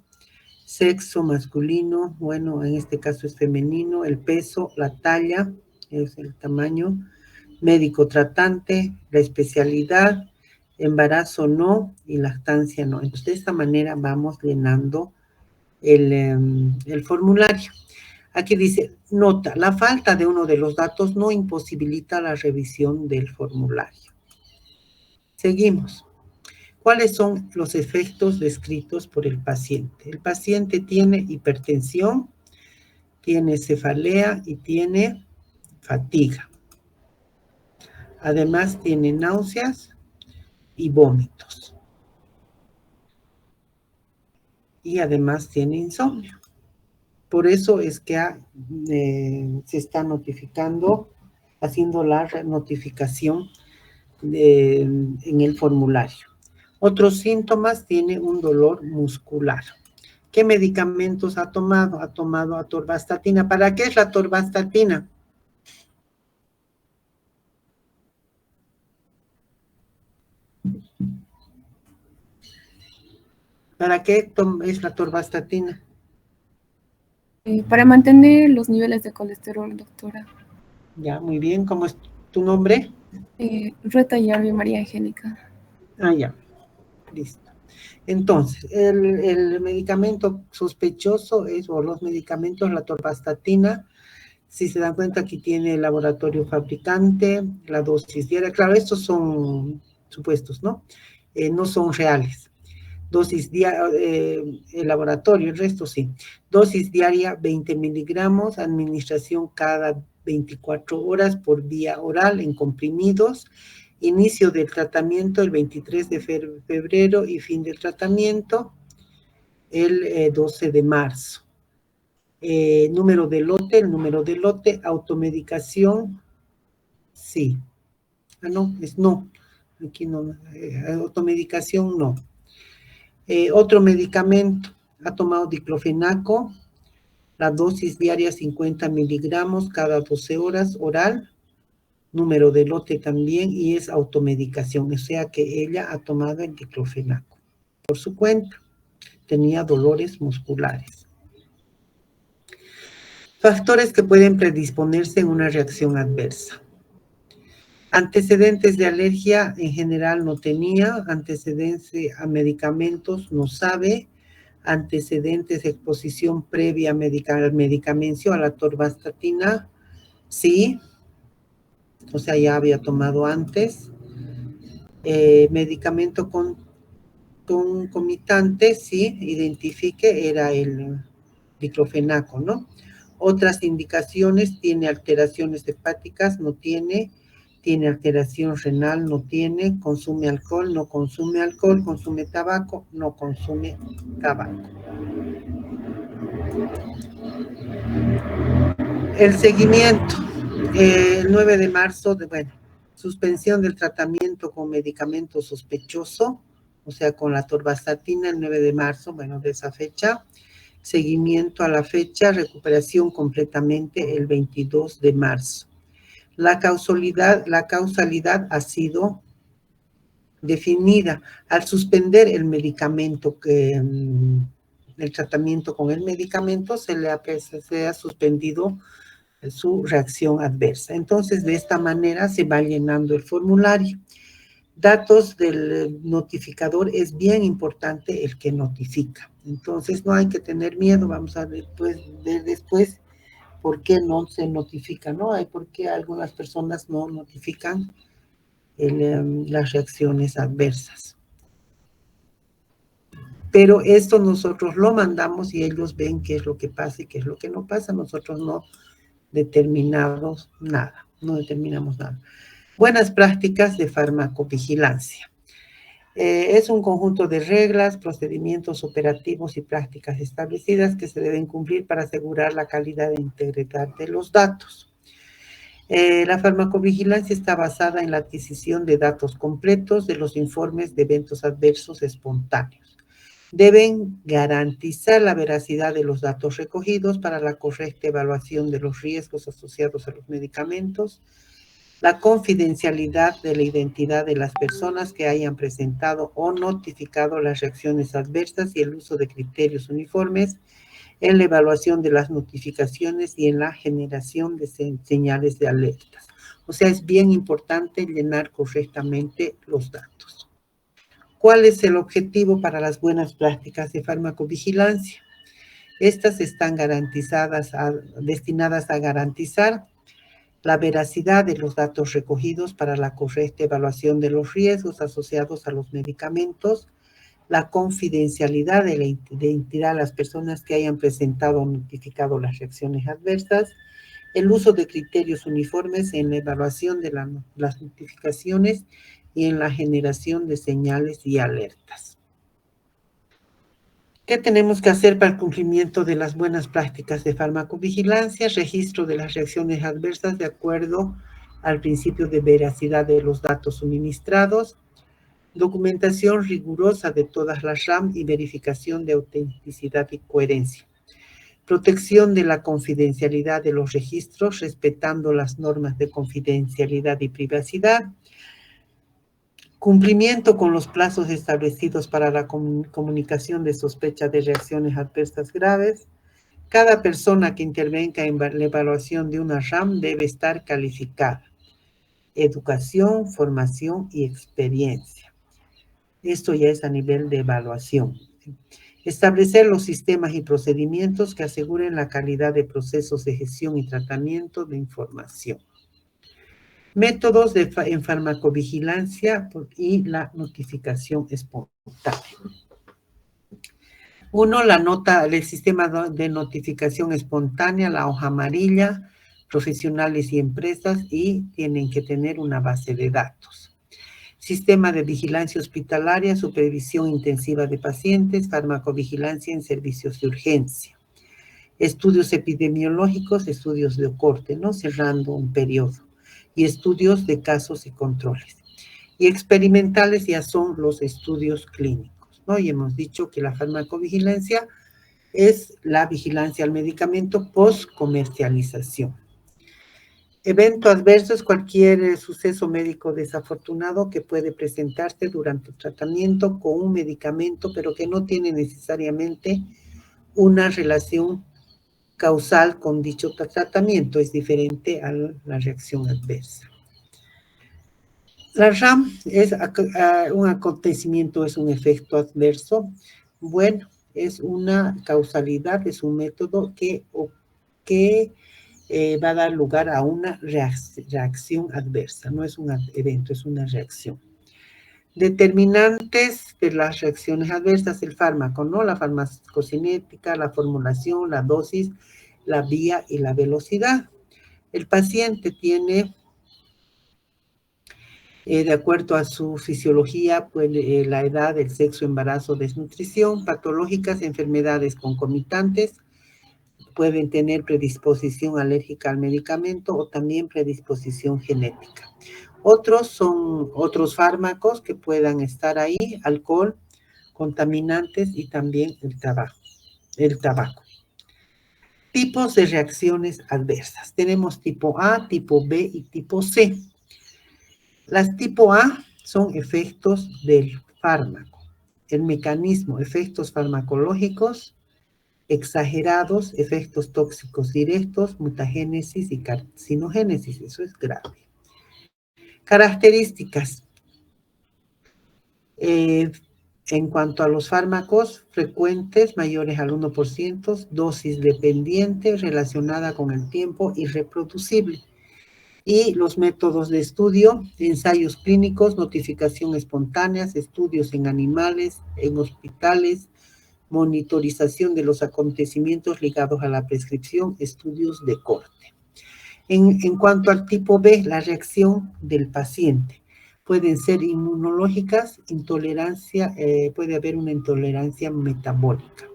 sexo masculino, bueno, en este caso es femenino, el peso, la talla, es el tamaño, médico tratante, la especialidad, embarazo no y lactancia no. Entonces, de esta manera vamos llenando el formulario. Aquí dice, nota, la falta de uno de los datos no imposibilita la revisión del formulario. Seguimos. ¿Cuáles son los efectos descritos por el paciente? El paciente tiene hipertensión, tiene cefalea y tiene fatiga. Además tiene náuseas y vómitos. Y además tiene insomnio. Por eso es que se está notificando, haciendo la notificación en el formulario. Otros síntomas, tiene un dolor muscular. ¿Qué medicamentos ha tomado? Ha tomado atorvastatina. ¿Para qué es la atorvastatina? ¿Para qué es la atorvastatina? Para mantener los niveles de colesterol, doctora. Ya, muy bien. ¿Cómo es tu nombre? Reta Yarbi María Angélica. Ah, ya. Listo. Entonces, el medicamento sospechoso es, o los medicamentos, la atorvastatina. Si se dan cuenta, aquí tiene el laboratorio fabricante, la dosis diaria. Claro, estos son supuestos, ¿no? No son reales. Dosis diaria, el laboratorio, el resto sí. Dosis diaria 20 miligramos, administración cada 24 horas por vía oral en comprimidos. Inicio del tratamiento el 23 de febrero y fin del tratamiento el 12 de marzo. Número de lote, el número de lote, automedicación, sí. Ah, no, es no. Aquí no, automedicación no. Otro medicamento, ha tomado diclofenaco, la dosis diaria 50 miligramos cada 12 horas, oral, número de lote también, y es automedicación, o sea que ella ha tomado el diclofenaco por su cuenta, tenía dolores musculares. Factores que pueden predisponerse en una reacción adversa. Antecedentes de alergia en general no tenía, antecedentes a medicamentos no sabe, antecedentes de exposición previa al medicamento, a la atorvastatina, sí, o sea, ya había tomado antes. Medicamento concomitante, sí, identifique, era el diclofenaco, ¿no? Otras indicaciones, tiene alteraciones hepáticas, no tiene alteración renal, no tiene, consume alcohol, no consume alcohol, consume tabaco, no consume tabaco. El seguimiento, el 9 de marzo, suspensión del tratamiento con medicamento sospechoso, o sea, con la atorvastatina el 9 de marzo, de esa fecha. Seguimiento a la fecha, recuperación completamente el 22 de marzo. La causalidad ha sido definida al suspender el medicamento, el tratamiento con el medicamento se ha suspendido su reacción adversa. Entonces, de esta manera se va llenando el formulario. Datos del notificador, es bien importante el que notifica. Entonces, no hay que tener miedo, vamos a ver después por qué no se notifica, ¿no? Hay por qué algunas personas no notifican las reacciones adversas. Pero esto nosotros lo mandamos y ellos ven qué es lo que pasa y qué es lo que no pasa. Nosotros no determinamos nada. Buenas prácticas de farmacovigilancia. Es un conjunto de reglas, procedimientos operativos y prácticas establecidas que se deben cumplir para asegurar la calidad e integridad de los datos. La farmacovigilancia está basada en la adquisición de datos completos de los informes de eventos adversos espontáneos. Deben garantizar la veracidad de los datos recogidos para la correcta evaluación de los riesgos asociados a los medicamentos, la confidencialidad de la identidad de las personas que hayan presentado o notificado las reacciones adversas y el uso de criterios uniformes en la evaluación de las notificaciones y en la generación de señales de alertas. O sea, es bien importante llenar correctamente los datos. ¿Cuál es el objetivo para las buenas prácticas de farmacovigilancia? Estas están destinadas a garantizar la veracidad de los datos recogidos para la correcta evaluación de los riesgos asociados a los medicamentos, la confidencialidad de la identidad de las personas que hayan presentado o notificado las reacciones adversas, el uso de criterios uniformes en la evaluación de las notificaciones y en la generación de señales y alertas. ¿Qué tenemos que hacer para el cumplimiento de las buenas prácticas de farmacovigilancia? Registro de las reacciones adversas de acuerdo al principio de veracidad de los datos suministrados, Documentación rigurosa de todas las RAM y verificación de autenticidad y coherencia. Protección de la confidencialidad de los registros, respetando las normas de confidencialidad y privacidad. Cumplimiento con los plazos establecidos para la comunicación de sospecha de reacciones adversas graves. Cada persona que intervenga en la evaluación de una RAM debe estar calificada. Educación, formación y experiencia. Esto ya es a nivel de evaluación. Establecer los sistemas y procedimientos que aseguren la calidad de procesos de gestión y tratamiento de información. Métodos en farmacovigilancia y la notificación espontánea. Uno, el sistema de notificación espontánea, la hoja amarilla, profesionales y empresas, y tienen que tener una base de datos. Sistema de vigilancia hospitalaria, supervisión intensiva de pacientes, farmacovigilancia en servicios de urgencia. Estudios epidemiológicos, estudios de corte, ¿no? Cerrando un periodo. Y estudios de casos y controles. Y experimentales ya son los estudios clínicos, ¿no? Y hemos dicho que la farmacovigilancia es la vigilancia al medicamento post-comercialización. Evento adverso es cualquier suceso médico desafortunado que puede presentarse durante el tratamiento con un medicamento, pero que no tiene necesariamente una relación causal con dicho tratamiento. Es diferente a la reacción adversa. La RAM es un acontecimiento, es un efecto adverso. Bueno, es una causalidad, es un método que va a dar lugar a una reacción adversa. No es un evento, es una reacción. Determinantes de las reacciones adversas: el fármaco, ¿no? La farmacocinética, la formulación, la dosis, la vía y la velocidad. El paciente tiene, de acuerdo a su fisiología, pues, la edad, el sexo, embarazo, desnutrición, patológicas, enfermedades concomitantes, pueden tener predisposición alérgica al medicamento o también predisposición genética. Otros son otros fármacos que puedan estar ahí: alcohol, contaminantes y también el tabaco. Tipos de reacciones adversas. Tenemos tipo A, tipo B y tipo C. Las tipo A son efectos del fármaco. El mecanismo: efectos farmacológicos exagerados, efectos tóxicos directos, mutagénesis y carcinogénesis. Eso es grave. Características. En cuanto a los fármacos, frecuentes, mayores al 1%, dosis dependiente, relacionada con el tiempo y reproducible. Y los métodos de estudio: ensayos clínicos, notificación espontánea, estudios en animales, en hospitales, monitorización de los acontecimientos ligados a la prescripción, estudios de corte. En cuanto al tipo B, la reacción del paciente. Pueden ser inmunológicas, intolerancia, puede haber una intolerancia metabólica.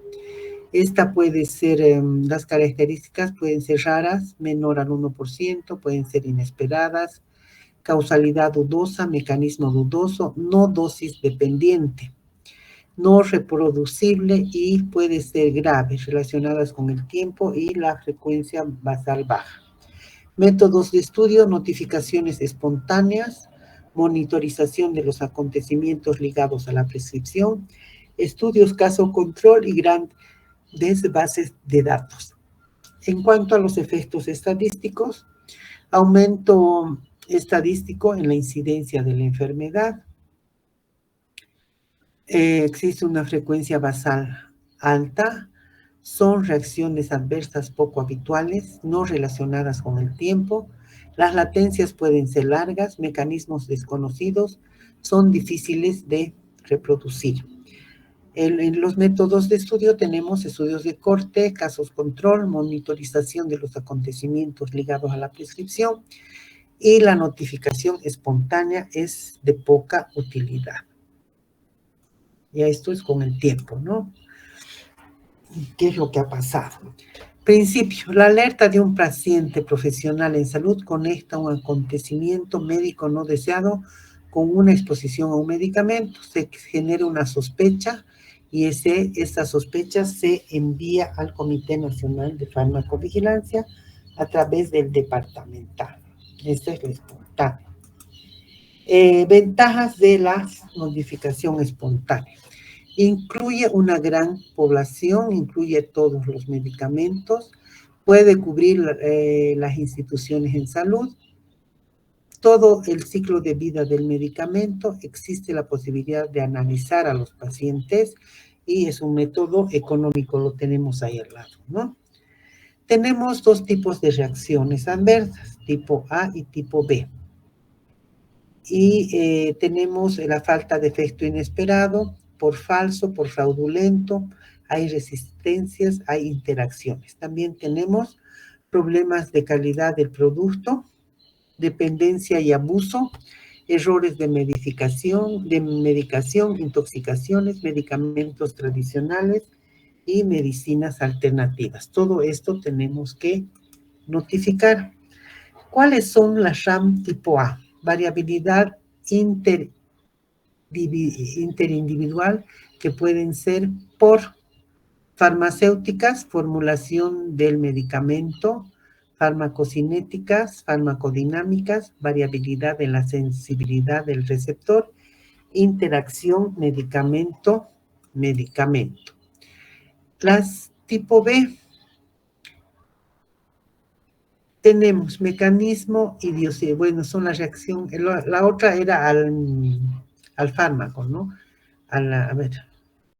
Esta puede ser, las características pueden ser raras, menor al 1%, pueden ser inesperadas, causalidad dudosa, mecanismo dudoso, no dosis dependiente, no reproducible y puede ser grave, relacionadas con el tiempo y la frecuencia basal baja. Métodos de estudio: notificaciones espontáneas, monitorización de los acontecimientos ligados a la prescripción, estudios caso control y grandes bases de datos. En cuanto a los efectos estadísticos: aumento estadístico en la incidencia de la enfermedad, existe una frecuencia basal alta, son reacciones adversas poco habituales, no relacionadas con el tiempo, las latencias pueden ser largas, mecanismos desconocidos, son difíciles de reproducir. En los métodos de estudio tenemos estudios de corte, casos control, monitorización de los acontecimientos ligados a la prescripción, y la notificación espontánea es de poca utilidad. Ya esto es con el tiempo, ¿no? ¿Qué es lo que ha pasado? Principio: la alerta de un paciente profesional en salud conecta un acontecimiento médico no deseado con una exposición a un medicamento, se genera una sospecha y esa sospecha se envía al Comité Nacional de Farmacovigilancia a través del departamental. Esta es la espontánea. Ventajas de la notificación espontánea. Incluye una gran población, incluye todos los medicamentos, puede cubrir las instituciones en salud, todo el ciclo de vida del medicamento, existe la posibilidad de analizar a los pacientes y es un método económico, lo tenemos ahí al lado, ¿no? Tenemos dos tipos de reacciones adversas, tipo A y tipo B. Y tenemos la falta de efecto inesperado, por falso, por fraudulento, hay resistencias, hay interacciones. También tenemos problemas de calidad del producto, dependencia y abuso, errores de medicación, intoxicaciones, medicamentos tradicionales y medicinas alternativas. Todo esto tenemos que notificar. ¿Cuáles son las RAM tipo A? Variabilidad interindividual que pueden ser por farmacéuticas, formulación del medicamento, farmacocinéticas, farmacodinámicas, variabilidad en la sensibilidad del receptor, interacción medicamento-medicamento. Las tipo B, tenemos mecanismo y bueno, son la reacción, la otra era al fármaco, ¿no? A ver,